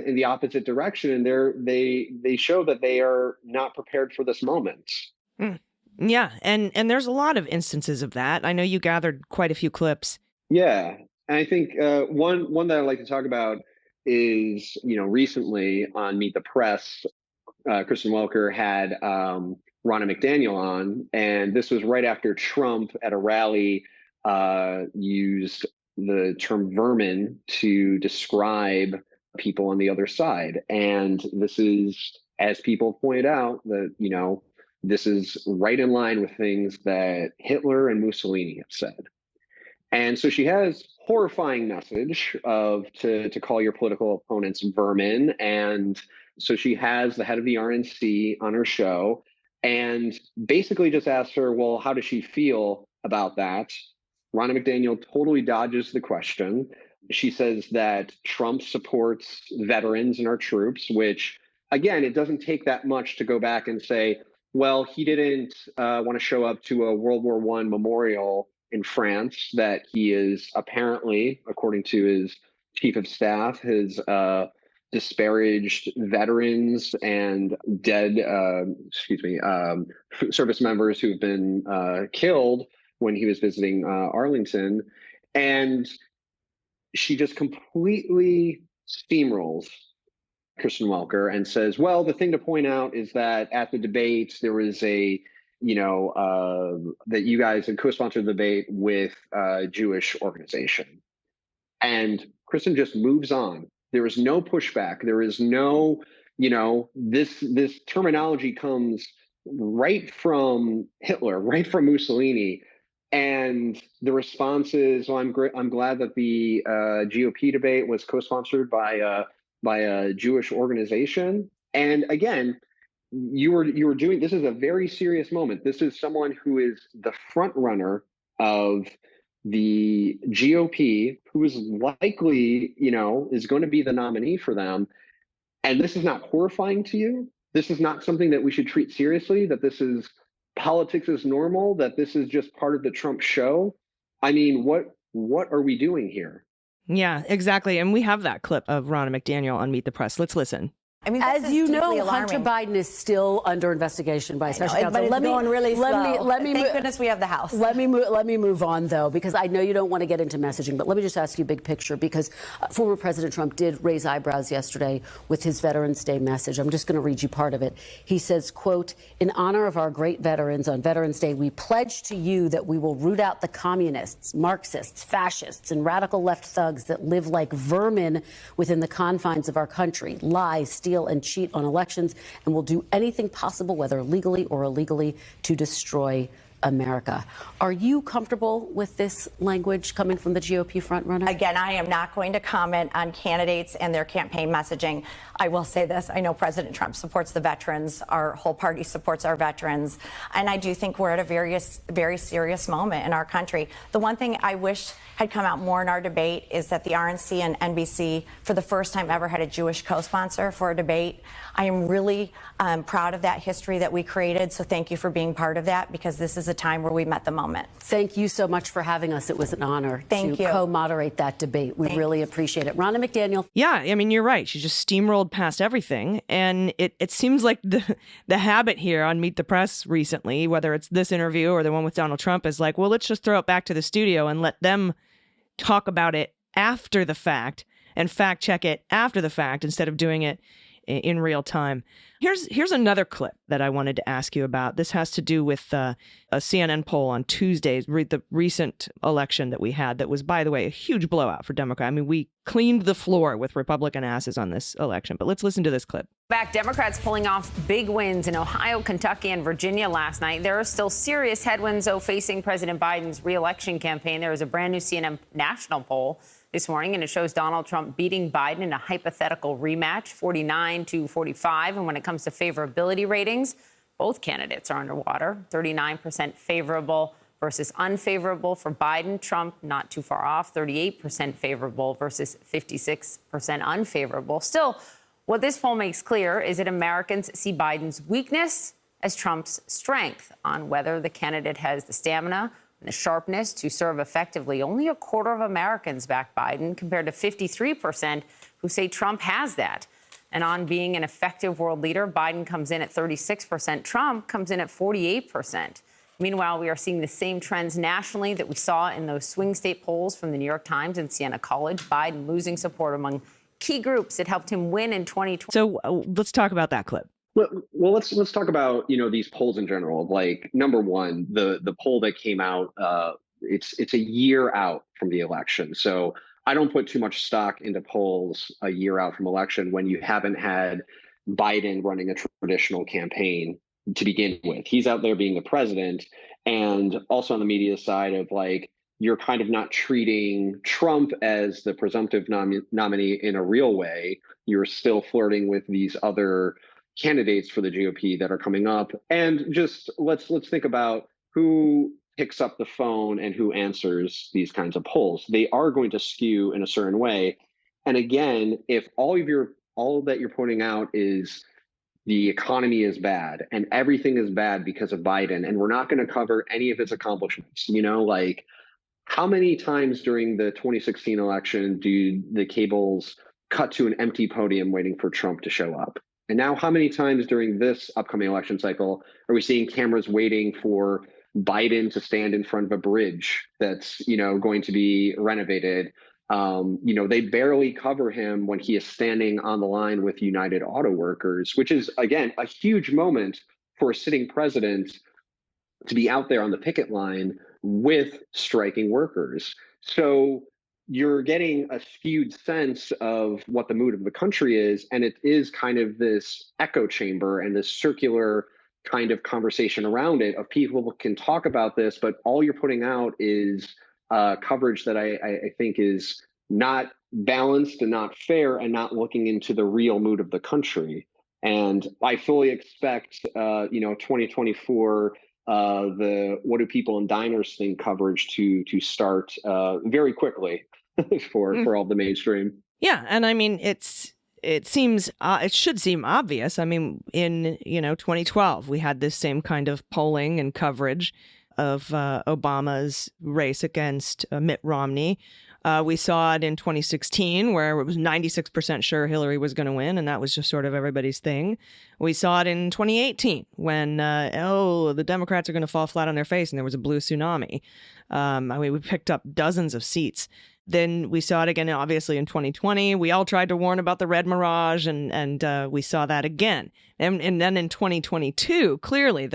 in the opposite direction, and they show that they are not prepared for this moment. Mm. Yeah, and there's a lot of instances of that. I know you gathered quite a few clips. Yeah, and I think one that I'd like to talk about is, recently on Meet the Press, Kristen Welker had Ronna McDaniel on, and this was right after Trump at a rally used the term vermin to describe people on the other side. And this is, as people point out, that, this is right in line with things that Hitler and Mussolini have said. And so she has horrifying message of to call your political opponents vermin. And so she has the head of the RNC on her show and basically just asks her, well, how does she feel about that? Ronna McDaniel totally dodges the question. She says that Trump supports veterans and our troops, which, again, it doesn't take that much to go back and say, well, he didn't want to show up to a World War I memorial in France that he is apparently, according to his chief of staff, has disparaged veterans and dead, service members who've been killed when he was visiting Arlington. And she just completely steamrolls Kristen Welker and says, well, the thing to point out is that at the debate, there was that you guys had co-sponsored the debate with a Jewish organization. And Kristen just moves on. There is no pushback. There is no, this terminology comes right from Hitler, right from Mussolini. And the response is, well, I'm glad that the GOP debate was co-sponsored by a Jewish organization. And again, you were doing, this is a very serious moment. This is someone who is the front runner of the GOP, who is likely, is going to be the nominee for them. And this is not horrifying to you. This is not something that we should treat seriously, that this is politics is normal, that this is just part of the Trump show. I mean, what are we doing here? Yeah, exactly. And we have that clip of Ronna McDaniel on Meet the Press. Let's listen. I mean, as you know, Hunter Biden is still under investigation by a special counsel. But it's going really slow. Thank goodness we have the House. Let me move on, though, because I know you don't want to get into messaging, but let me just ask you big picture, because former President Trump did raise eyebrows yesterday with his Veterans Day message. I'm just going to read you part of it. He says, quote, in honor of our great veterans on Veterans Day, we pledge to you that we will root out the communists, Marxists, fascists, and radical left thugs that live like vermin within the confines of our country, lie, steal, and cheat on elections, and will do anything possible, whether legally or illegally, to destroy America. Are you comfortable with this language coming from the GOP frontrunner? Again, I am not going to comment on candidates and their campaign messaging. I will say this. I know President Trump supports the veterans. Our whole party supports our veterans. And I do think we're at a very serious moment in our country. The one thing I wish had come out more in our debate is that the RNC and NBC, for the first time ever, had a Jewish co-sponsor for a debate. I am really proud of that history that we created. So thank you for being part of that, because this is a time where we met the moment. Thank you so much for having us. It was an honor to co-moderate that debate. We really appreciate it. Ronna McDaniel. Yeah, I mean, you're right. She just steamrolled past everything. And it seems like the habit here on Meet the Press recently, whether it's this interview or the one with Donald Trump, is like, well, let's just throw it back to the studio and let them talk about it after the fact and fact check it after the fact instead of doing it in real time. Here's another clip that I wanted to ask you about. This has to do with a CNN poll on Tuesday, the recent election that we had that was, by the way, a huge blowout for Democrats. I mean, we cleaned the floor with Republican asses on this election. But let's listen to this clip. Back, Democrats pulling off big wins in Ohio, Kentucky, and Virginia last night. There are still serious headwinds, though, facing President Biden's re-election campaign. There was a brand new CNN national poll this morning, and it shows Donald Trump beating Biden in a hypothetical rematch, 49-45. And when it comes to favorability ratings, both candidates are underwater, 39% favorable versus unfavorable for Biden. Trump not too far off, 38% favorable versus 56% unfavorable. Still, what this poll makes clear is that Americans see Biden's weakness as Trump's strength. On whether the candidate has the stamina, The sharpness to serve effectively. Only a quarter of Americans back Biden, compared to 53% who say Trump has that. And on being an effective world leader, Biden comes in at 36%. Trump comes in at 48%. Meanwhile, we are seeing the same trends nationally that we saw in those swing state polls from the New York Times and Siena College. Biden losing support among key groups that helped him win in 2020. So let's talk about that clip. Well, let's talk about these polls in general. Like, number one, the poll that came out, it's a year out from the election. So I don't put too much stock into polls a year out from election when you haven't had Biden running a traditional campaign to begin with. He's out there being the president, and also on the media side of like, you're kind of not treating Trump as the presumptive nominee in a real way. You're still flirting with these other candidates for the GOP that are coming up. And just let's think about who picks up the phone and who answers these kinds of polls. They are going to skew in a certain way. And again, if all that you're pointing out is the economy is bad and everything is bad because of Biden, and we're not going to cover any of his accomplishments, like how many times during the 2016 election do the cables cut to an empty podium waiting for Trump to show up? And now how many times during this upcoming election cycle are we seeing cameras waiting for Biden to stand in front of a bridge that's, going to be renovated? They barely cover him when he is standing on the line with United Auto Workers, which is, again, a huge moment for a sitting president to be out there on the picket line with striking workers. So you're getting a skewed sense of what the mood of the country is, and it is kind of this echo chamber and this circular kind of conversation around it of people can talk about this, but all you're putting out is coverage that I think is not balanced and not fair and not looking into the real mood of the country. And I fully expect, 2024, the what do people in diners think coverage to start very quickly for all the mainstream. Yeah, and I mean it should seem obvious. I mean, in 2012 we had this same kind of polling and coverage of Obama's race against Mitt Romney. We saw it in 2016 where it was 96% sure Hillary was going to win, and that was just sort of everybody's thing. We saw it in 2018 when, the Democrats are going to fall flat on their face, and there was a blue tsunami. We picked up dozens of seats. Then we saw it again, obviously, in 2020. We all tried to warn about the red mirage, and we saw that again. And then in 2022, clearly,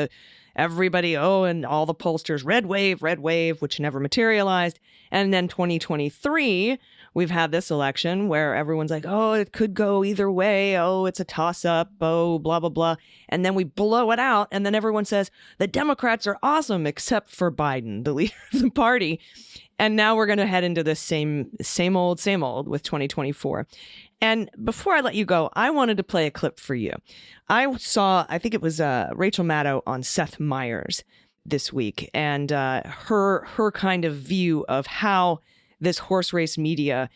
everybody, and all the pollsters, red wave, which never materialized. And then 2023, we've had this election where everyone's like, it could go either way. It's a toss-up. Blah, blah, blah. And then we blow it out. And then everyone says, the Democrats are awesome, except for Biden, the leader of the party. And now we're going to head into the same old with 2024. And before I let you go, I wanted to play a clip for you. I think it was Rachel Maddow on Seth Meyers this week, and her kind of view of how this horse race media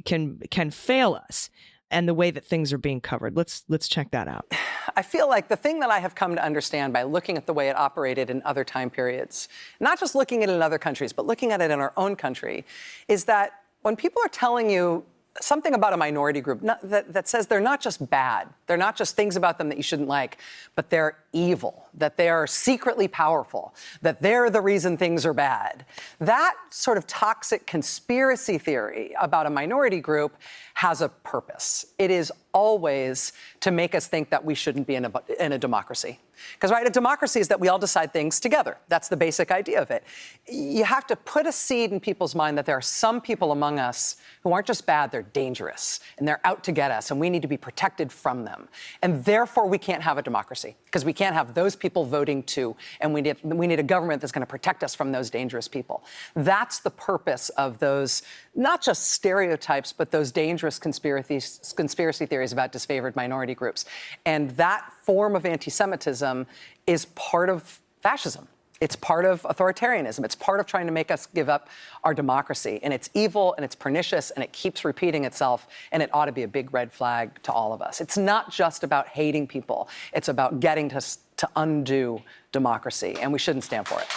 can fail us and the way that things are being covered. Let's check that out. I feel like the thing that I have come to understand by looking at the way it operated in other time periods, not just looking at it in other countries, but looking at it in our own country, is that when people are telling you something about a minority group that says they're not just bad, they're not just things about them that you shouldn't like, but they're evil, that they are secretly powerful, that they're the reason things are bad. That sort of toxic conspiracy theory about a minority group has a purpose. It is always to make us think that we shouldn't be in a democracy. Because, right, a democracy is that we all decide things together. That's the basic idea of it. You have to put a seed in people's mind that there are some people among us who aren't just bad, they're dangerous, and they're out to get us, and we need to be protected from them. And therefore, we can't have a democracy, because we can't have those people voting too, and we need a government that's going to protect us from those dangerous people. That's the purpose of those, not just stereotypes, but those dangerous conspiracy theories about disfavored minority groups. And that form of anti-Semitism is part of fascism. It's part of authoritarianism. It's part of trying to make us give up our democracy. And it's evil, and it's pernicious, and it keeps repeating itself, and it ought to be a big red flag to all of us. It's not just about hating people. It's about getting to undo democracy, and we shouldn't stand for it.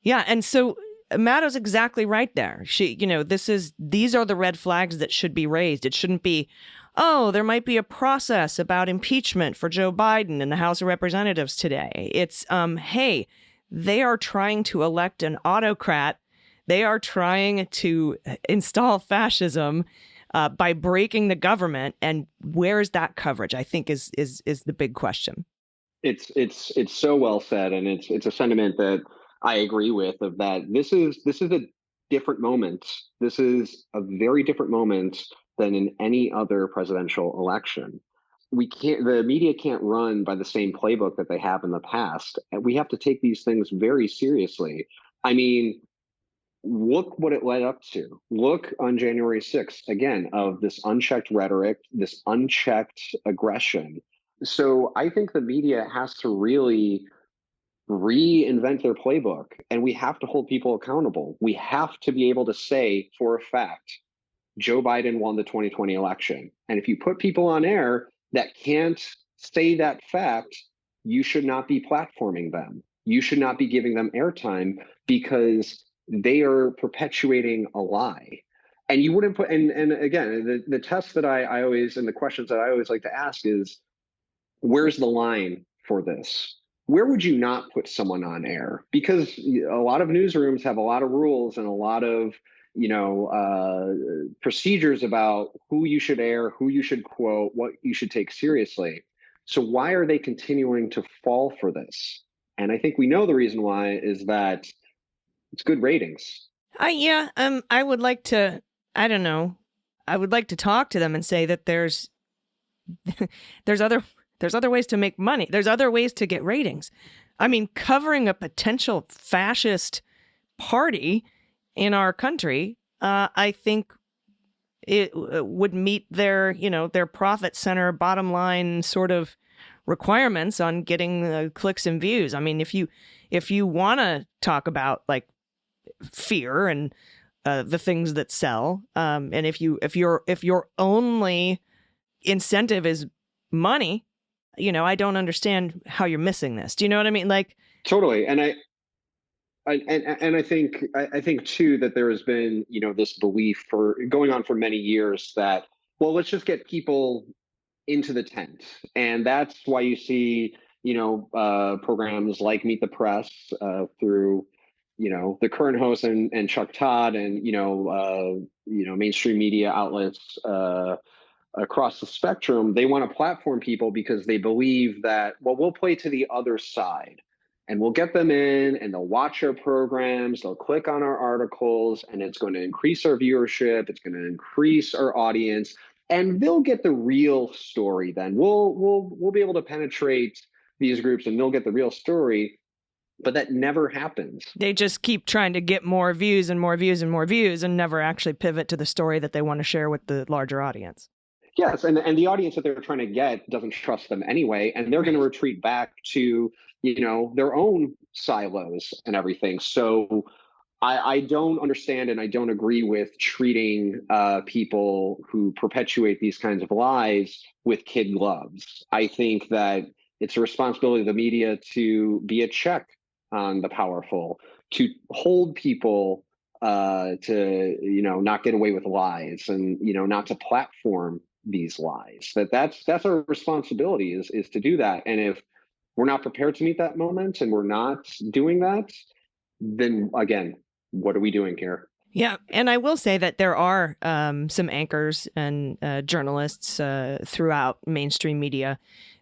Yeah, and so Maddo's exactly right there. These are the red flags that should be raised. It shouldn't be, oh, there might be a process about impeachment for Joe Biden in the House of Representatives today. It's, hey, they are trying to elect an autocrat. They are trying to install fascism by breaking the government. And where's that coverage? I think is the big question. It's so well said, and it's a sentiment that I agree with. Of that, this is a different moment. This is a very different moment than in any other presidential election. The media can't run by the same playbook that they have in the past, and we have to take these things very seriously. I mean, look what it led up to. Look on January 6th, again, of this unchecked rhetoric, this unchecked aggression. So I think the media has to really reinvent their playbook, and we have to hold people accountable. We have to be able to say for a fact, Joe Biden won the 2020 election. And if you put people on air that can't say that fact, you should not be platforming them. You should not be giving them airtime because they are perpetuating a lie. And you wouldn't put, and again, the test that I always, and the questions that I always like to ask is, where's the line for this? Where would you not put someone on air? Because a lot of newsrooms have a lot of rules and a lot of, procedures about who you should air, who you should quote, what you should take seriously. So why are they continuing to fall for this? And I think we know the reason why is that it's good ratings. I would like to, I don't know, I would like to talk to them and say that there's other ways to make money. There's other ways to get ratings. I mean, covering a potential fascist party in our country, I think it would meet their profit center bottom line sort of requirements on getting clicks and views. I mean, if you want to talk about like fear and the things that sell, and if your only incentive is money, I don't understand how you're missing this. Do you know what I mean? Like, totally. And I think too that there has been, this belief for going on for many years that, well, let's just get people into the tent. And that's why you see, programs like Meet the Press through, the current host and Chuck Todd and, mainstream media outlets across the spectrum. They want to platform people because they believe that, well, we'll play to the other side. And we'll get them in and they'll watch our programs, they'll click on our articles, and it's going to increase our viewership, it's going to increase our audience, and they'll get the real story then. We'll be able to penetrate these groups and they'll get the real story, but that never happens. They just keep trying to get more views and more views and more views and never actually pivot to the story that they want to share with the larger audience. Yes, and the audience that they're trying to get doesn't trust them anyway, and they're going to retreat back to their own silos and everything. So I don't understand and I don't agree with treating people who perpetuate these kinds of lies with kid gloves. I think that it's a responsibility of the media to be a check on the powerful, to hold people to not get away with lies and not to platform these lies. That's our responsibility is to do that. And if we're not prepared to meet that moment and we're not doing that, then again, what are we doing here? Yeah. And I will say that there are some anchors and journalists throughout mainstream media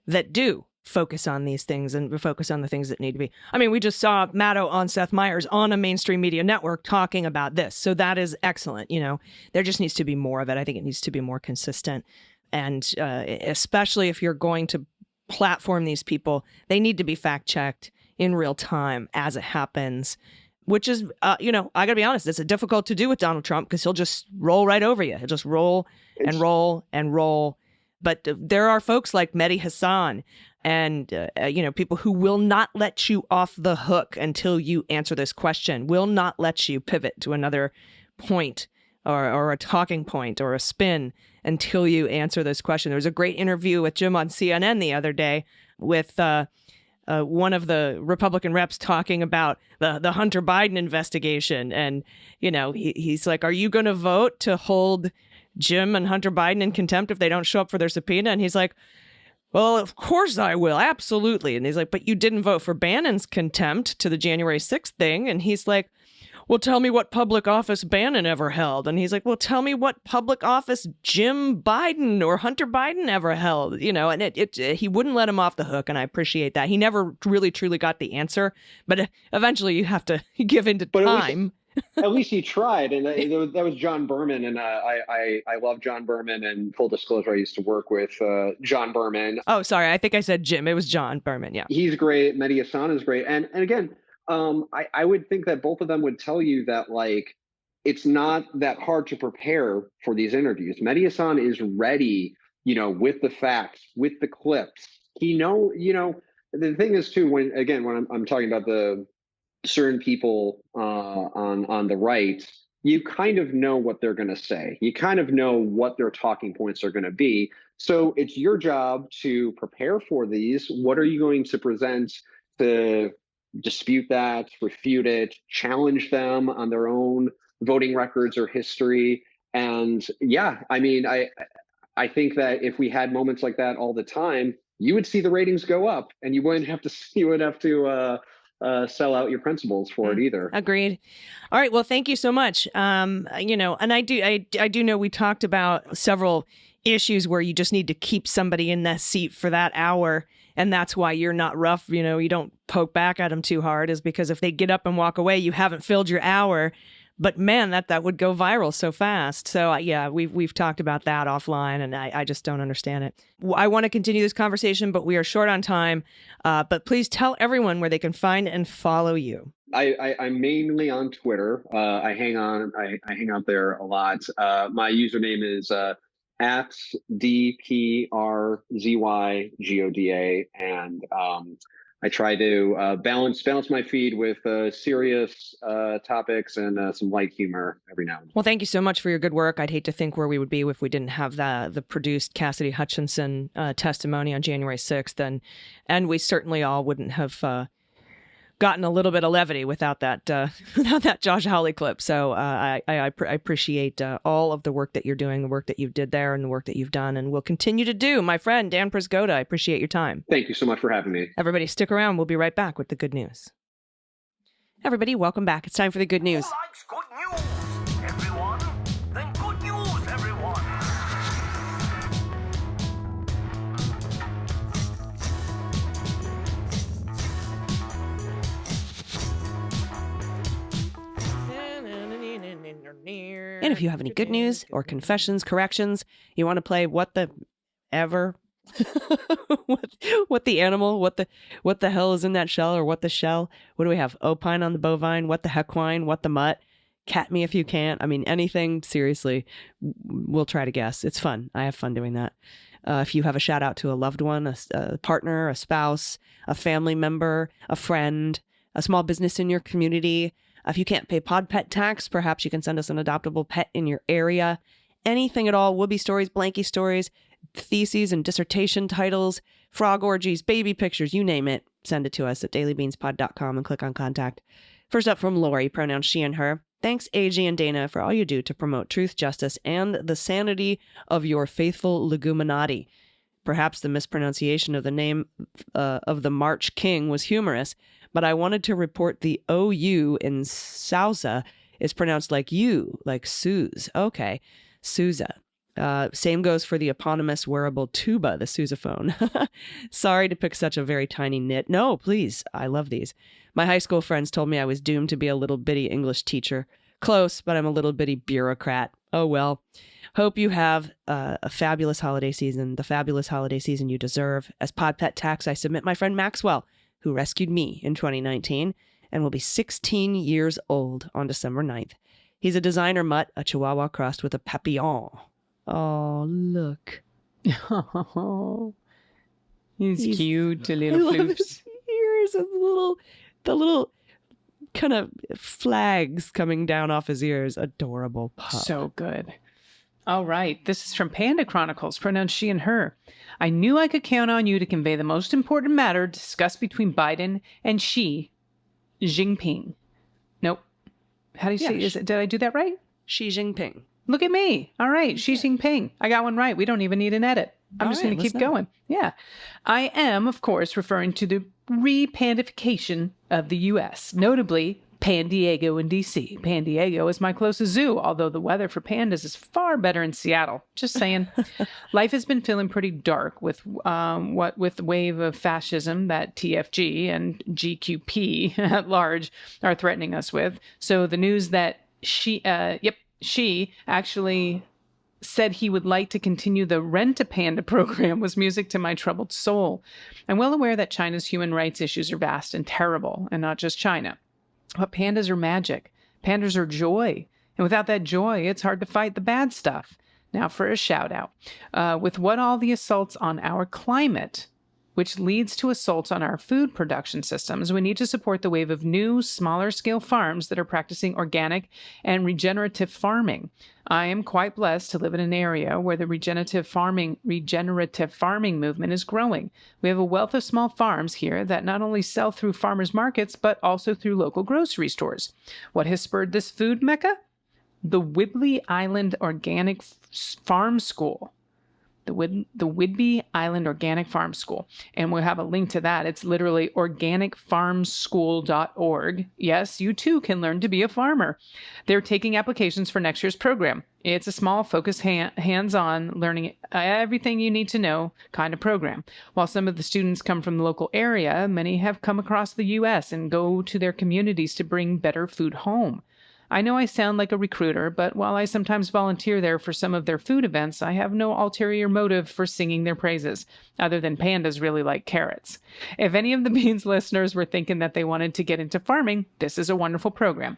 that do focus on these things and focus on the things that need to be. I mean, we just saw Maddow on Seth Meyers on a mainstream media network talking about this. So that is excellent. There just needs to be more of it. I think it needs to be more consistent. And especially if you're going to platform these people, they need to be fact checked in real time as it happens, which is, I got to be honest, it's difficult to do with Donald Trump because he'll just roll right over you. He'll just roll and roll and roll. But there are folks like Mehdi Hassan and, people who will not let you off the hook until you answer this question, will not let you pivot to another point or a talking point or a spin until you answer this question. There was a great interview with Jim on CNN the other day with one of the Republican reps talking about the Hunter Biden investigation. And, he's like, are you going to vote to hold Jim and Hunter Biden in contempt if they don't show up for their subpoena? And he's like, well, of course I will. Absolutely. And he's like, but you didn't vote for Bannon's contempt to the January 6th thing. And he's like, well, tell me what public office Bannon ever held. And he's like, well, tell me what public office Jim Biden or Hunter Biden ever held, and he wouldn't let him off the hook. And I appreciate that. He never really, truly got the answer. But eventually you have to give in to time. At least he tried, and that was John Berman, and I love John Berman. And full disclosure, I used to work with John Berman. Oh, sorry, I think I said Jim. It was John Berman. Yeah, he's great. Mehdi Hasan is great, and again, I would think that both of them would tell you that it's not that hard to prepare for these interviews. Mehdi Hasan is ready, with the facts, with the clips. The thing is too, when I'm talking about the certain people on the right, you kind of know what they're going to say. You kind of know what their talking points are going to be. So it's your job to prepare for these. What are you going to present to dispute that, refute it, challenge them on their own voting records or history? And yeah, I mean, I think that if we had moments like that all the time, you would see the ratings go up, and you wouldn't have to sell out your principles for it either. Agreed. All right. Well, thank you so much. And I do know we talked about several issues where you just need to keep somebody in that seat for that hour. And that's why you're not rough. You don't poke back at them too hard, is because if they get up and walk away, you haven't filled your hour. But man, that would go viral so fast. So yeah, we've talked about that offline, and I just don't understand it. I want to continue this conversation, but we are short on time. But please tell everyone where they can find and follow you. I'm mainly on Twitter. I hang out there a lot. My username is at DPRZYGODA, and I try to balance my feed with serious topics and some light humor every now and then. Well, thank you so much for your good work. I'd hate to think where we would be if we didn't have the produced Cassidy Hutchinson testimony on January 6th. And we certainly all wouldn't have gotten a little bit of levity without that Josh Hawley clip. So I appreciate all of the work that you're doing, the work that you did there, and the work that you've done and will continue to do. My friend, Dan Przygoda, I appreciate your time. Thank you so much for having me. Everybody, stick around. We'll be right back with the good news. Everybody, welcome back. It's time for the good news. Who likes good news, everyone? Then good news, everyone. And if you have any good news or confessions, corrections, you want to play what the ever, what the animal, what the hell is in that shell, or what the shell, what do we have? Opine on the bovine, what the hequine, what the mutt, cat me if you can't. I mean, anything, seriously, we'll try to guess. It's fun. I have fun doing that. If you have a shout out to a loved one, a partner, a spouse, a family member, a friend, a small business in your community, if you can't pay pod pet tax, perhaps you can send us an adoptable pet in your area. Anything at all, Whoopi stories, Blanky stories, theses and dissertation titles, frog orgies, baby pictures, you name it. Send it to us at dailybeanspod.com and click on contact. First up from Lori, pronouns she and her. Thanks, AG and Dana, for all you do to promote truth, justice, and the sanity of your faithful leguminati. Perhaps the mispronunciation of the name of the March King was humorous, but I wanted to report the OU in Sousa is pronounced like you, like Suze. Okay, Sousa. Same goes for the eponymous wearable tuba, the sousaphone. Sorry to pick such a very tiny nit. No, please. I love these. My high school friends told me I was doomed to be a little bitty English teacher. Close, but I'm a little bitty bureaucrat. Oh, well. Hope you have a fabulous holiday season, the fabulous holiday season you deserve. As pod pet tax, I submit my friend Maxwell, who rescued me in 2019 and will be 16 years old on December 9th. He's a designer mutt, a Chihuahua crossed with a Papillon. Oh, look. Oh, he's cute, a little floops. Ears and the little kind of flags coming down off his ears. Adorable pup. So good. All right. This is from Panda Chronicles, pronounced she and her. I knew I could count on you to convey the most important matter discussed between Biden and Xi Jinping. Nope. How do you say? Did I do that right? Xi Jinping. Look at me. All right. Xi Jinping. I got one right. We don't even need an edit. I'm just going to keep going. Yeah. I am, of course, referring to the repandification of the U.S., notably Pan Diego in D.C. Pan Diego is my closest zoo, although the weather for pandas is far better in Seattle. Just saying. Life has been feeling pretty dark with with the wave of fascism that TFG and GQP at large are threatening us with. So the news that she actually said he would like to continue the Rent-a-Panda program was music to my troubled soul. I'm well aware that China's human rights issues are vast and terrible, and not just China. But pandas are magic. Pandas are joy. And without that joy, it's hard to fight the bad stuff. Now for a shout out. With what all the assaults on our climate, which leads to assaults on our food production systems, we need to support the wave of new, smaller scale farms that are practicing organic and regenerative farming. I am quite blessed to live in an area where the regenerative farming movement is growing. We have a wealth of small farms here that not only sell through farmers markets, but also through local grocery stores. What has spurred this food mecca? The Whidbey Island Organic Farm School. The Whidbey Island Organic Farm School. And we'll have a link to that. It's literally organicfarmschool.org. Yes, you too can learn to be a farmer. They're taking applications for next year's program. It's a small, focused, hands-on, learning everything you need to know kind of program. While some of the students come from the local area, many have come across the U.S. and go to their communities to bring better food home. I know I sound like a recruiter, but while I sometimes volunteer there for some of their food events, I have no ulterior motive for singing their praises, other than pandas really like carrots. If any of the Beans listeners were thinking that they wanted to get into farming, this is a wonderful program.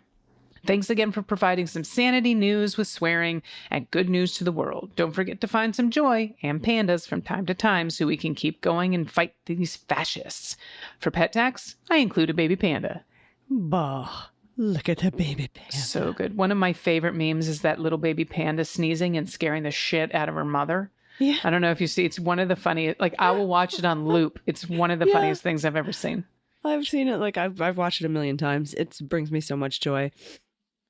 Thanks again for providing some sanity news with swearing and good news to the world. Don't forget to find some joy and pandas from time to time so we can keep going and fight these fascists. For pet tax, I include a baby panda. Bah. Look at the baby panda. So good. One of my favorite memes is that little baby panda sneezing and scaring the shit out of her mother. Yeah. I don't know if you see, it's one of the funniest, like I will watch it on loop. It's one of the funniest things I've ever seen. I've seen it, like I've watched it a million times. It brings me so much joy.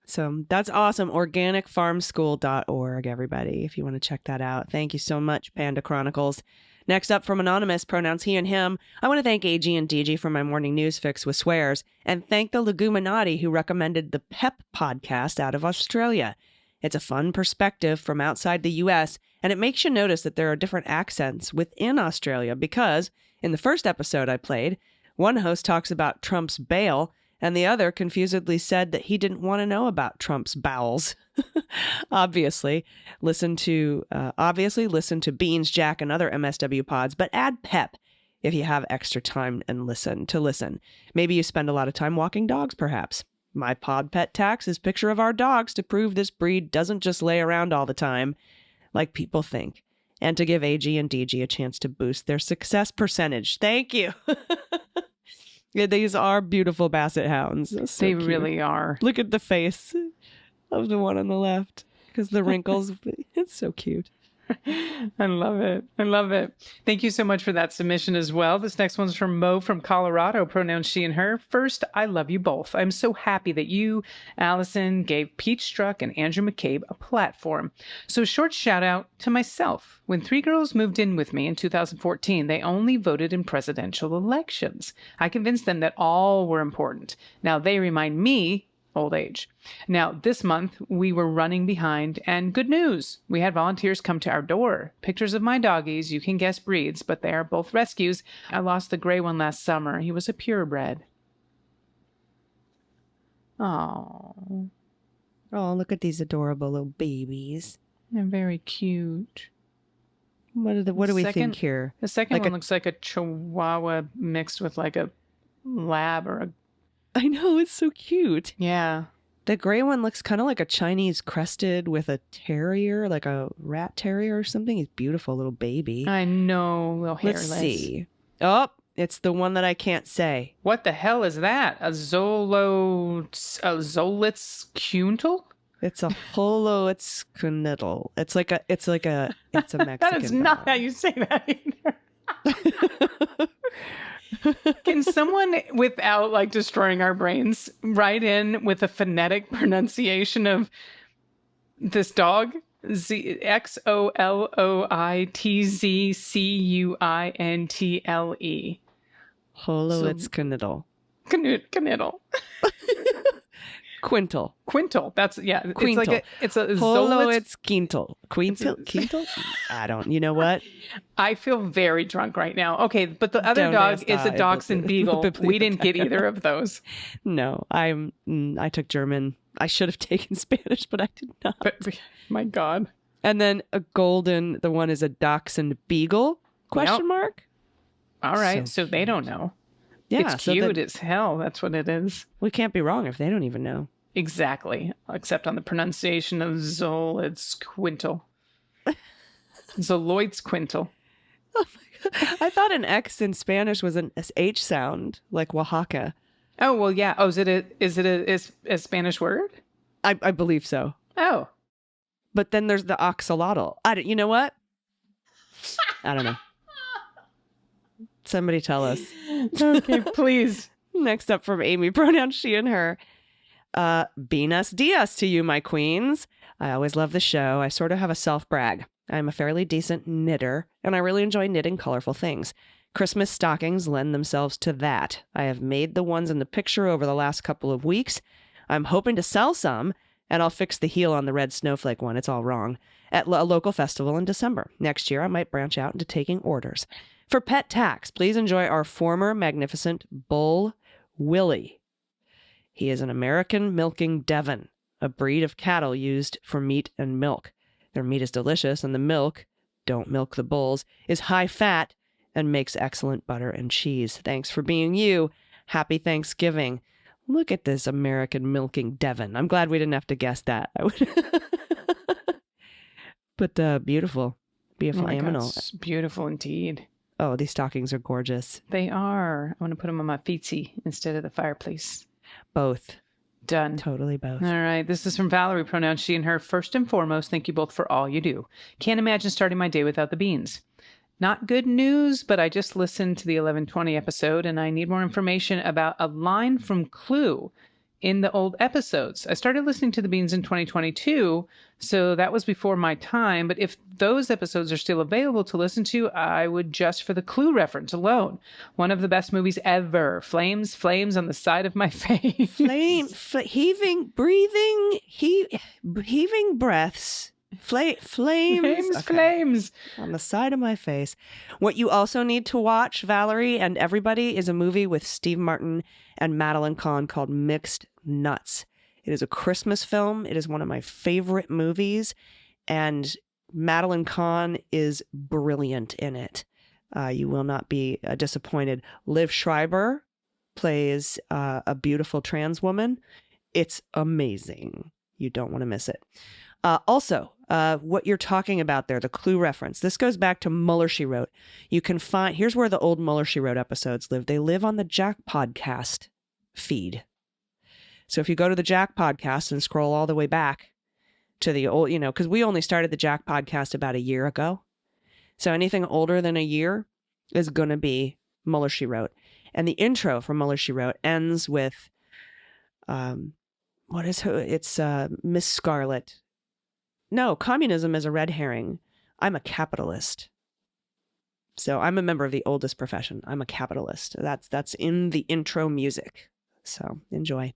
So that's awesome. Organicfarmschool.org, everybody, if you want to check that out. Thank you so much, Panda Chronicles. Next up from Anonymous, pronouns he and him, I want to thank AG and DG for my morning news fix with swears, and thank the Leguminati who recommended the PEP podcast out of Australia. It's a fun perspective from outside the U.S., and it makes you notice that there are different accents within Australia because, in the first episode I played, one host talks about Trump's bail, and the other confusedly said that he didn't want to know about Trump's bowels. Obviously, listen to Beans, Jack, and other MSW pods, but add PEP if you have extra time and listen. Maybe you spend a lot of time walking dogs, perhaps. My pod pet tax is picture of our dogs to prove this breed doesn't just lay around all the time like people think, and to give AG and DG a chance to boost their success percentage. Thank you. Yeah, these are beautiful basset hounds. So they cute. really are. Look at the face of the one on the left, because the wrinkles, it's so cute. I love it. I love it. Thank you so much for that submission as well. This next one's from Mo from Colorado, pronouns she and her. First, I love you both. I'm so happy that you, Allison, gave Pete Strzok and Andrew McCabe a platform. So short shout out to myself. When 3 girls moved in with me in 2014, they only voted in presidential elections. I convinced them that all were important. Now they remind me old age. Now, this month, we were running behind, and good news, we had volunteers come to our door. Pictures of my doggies, you can guess breeds, but they are both rescues. I lost the gray one last summer. He was a purebred. Oh, look at these adorable little babies. They're very cute. What do we think here? The second one looks like a Chihuahua mixed with like a lab or a... I know, it's so cute. Yeah. The gray one looks kind of like a Chinese crested with a terrier, like a rat terrier or something. He's beautiful little baby. I know, little hairless. Let's see. Oh, it's the one that I can't say. What the hell is that? A Zolitzkuntel? It's a Holoitzknittel. It's a Mexican. That is not how you say that either. Can someone, without like destroying our brains, write in with a phonetic pronunciation of this dog? Xoloitzcuintle. Holoitzknittel. Knittel. Quintal. That's Quintal. It's a Holoitzkntel. Quintal? I don't. You know what? I feel very drunk right now. Okay, but the other Don't dog ask is a that. Dachshund Beagle. We didn't get either of those. No, I took German. I should have taken Spanish, but I did not. But my God. And then a golden. The one is a Dachshund Beagle? Question mark. All right, so they don't know. Yeah, It's cute as hell. That's what it is. We can't be wrong if they don't even know. Exactly. Except on the pronunciation of Zoloitzknittel. Zoloitzknittel. Oh my God. I thought an X in Spanish was an H sound, like Oaxaca. Oh, well, yeah. Oh, is it a Spanish word? I believe so. Oh. But then there's the oxalotl. You know what? I don't know. Somebody tell us. Okay, please. Next up from Amy, pronouns she and her. Buenos dias to you, my queens. I always love the show. I sort of have a self-brag. I'm a fairly decent knitter, and I really enjoy knitting colorful things. Christmas stockings lend themselves to that. I have made the ones in the picture over the last couple of weeks. I'm hoping to sell some, and I'll fix the heel on the red snowflake one. It's all wrong. At a local festival in December. Next year, I might branch out into taking orders. For pet tax, please enjoy our former magnificent bull, Willie. He is an American milking Devon, a breed of cattle used for meat and milk. Their meat is delicious, and the milk, don't milk the bulls, is high fat and makes excellent butter and cheese. Thanks for being you. Happy Thanksgiving. Look at this American milking Devon. I'm glad we didn't have to guess that. But beautiful. Beautiful animal. It's beautiful indeed. Oh, these stockings are gorgeous. They are. I want to put them on my feetsy instead of the fireplace. Both. Done. Totally both. All right. This is from Valerie, pronouns she and her. First and foremost, thank you both for all you do. Can't imagine starting my day without the beans. Not good news, but I just listened to the 1120 episode and I need more information about a line from Clue in the old episodes. I started listening to the Beans in 2022, so that was before my time. But if those episodes are still available to listen to, I would just for the Clue reference alone. One of the best movies ever. Flames on the side of my face. Heaving breaths. Flames on the side of my face. What you also need to watch, Valerie and everybody, is a movie with Steve Martin and Madeline Kahn called Mixed Nuts. It is a Christmas film. It is one of my favorite movies, and Madeline Kahn is brilliant in it. You will not be disappointed. Liv Schreiber plays a beautiful trans woman. It's amazing. You don't want to miss it. Also, what you're talking about there, the Clue reference, this goes back to Mueller, She Wrote. You can find, here's where the old Mueller, She Wrote episodes live. They live on the Jack podcast feed. So if you go to the Jack podcast and scroll all the way back to the old, because we only started the Jack podcast about a year ago. So anything older than a year is going to be Mueller, She Wrote. And the intro for Mueller, She Wrote ends with, it's Miss Scarlet. No, communism is a red herring. I'm a capitalist. So I'm a member of the oldest profession. I'm a capitalist. That's in the intro music. So enjoy.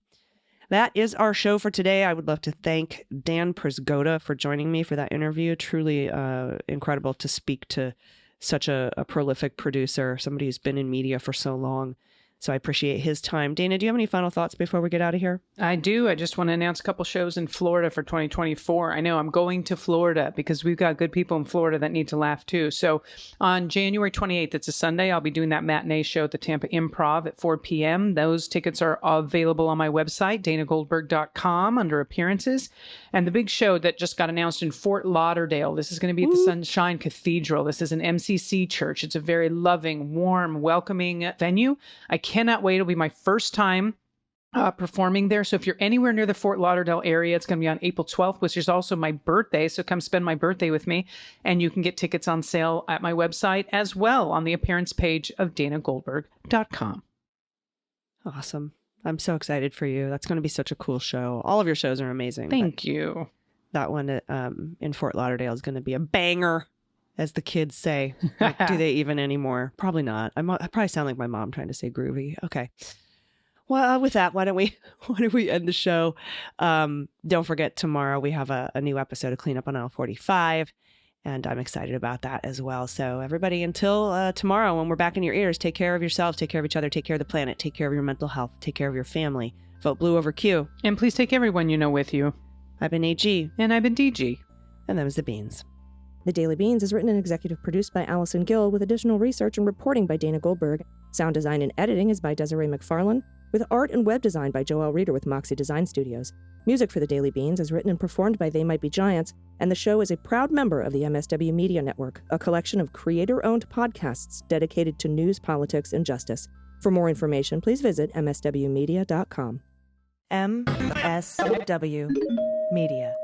That is our show for today. I would love to thank Dan Przygoda for joining me for that interview. Truly incredible to speak to such a prolific producer, somebody who's been in media for so long. So I appreciate his time. Dana, do you have any final thoughts before we get out of here? I do. I just want to announce a couple shows in Florida for 2024. I know I'm going to Florida because we've got good people in Florida that need to laugh too. So on January 28th, it's a Sunday, I'll be doing that matinee show at the Tampa Improv at 4 p.m. Those tickets are available on my website, danagoldberg.com, under appearances. And the big show that just got announced in Fort Lauderdale, this is going to be at the Sunshine Cathedral. This is an MCC church. It's a very loving, warm, welcoming venue. I cannot wait. It'll be my first time performing there. So if you're anywhere near the Fort Lauderdale area, it's going to be on April 12th, which is also my birthday. So come spend my birthday with me. And you can get tickets on sale at my website as well on the appearance page of danagoldberg.com. Awesome. I'm so excited for you. That's going to be such a cool show. All of your shows are amazing. Thank you. That one in Fort Lauderdale is going to be a banger, as the kids say. Like, do they even anymore? Probably not. I probably sound like my mom trying to say groovy. Okay. Well, with that, why don't we end the show? Don't forget, tomorrow we have a new episode of Clean Up on Aisle 45, and I'm excited about that as well. So everybody, until tomorrow, when we're back in your ears, take care of yourselves, take care of each other, take care of the planet, take care of your mental health, take care of your family. Vote blue over Q. And please take everyone you know with you. I've been AG. And I've been DG. And them's the beans. The Daily Beans is written and executive produced by Allison Gill, with additional research and reporting by Dana Goldberg. Sound design and editing is by Desiree McFarlane, with art and web design by Joelle Reeder with Moxie Design Studios. Music for The Daily Beans is written and performed by They Might Be Giants, and the show is a proud member of the MSW Media Network, a collection of creator-owned podcasts dedicated to news, politics, and justice. For more information, please visit mswmedia.com. MSW Media.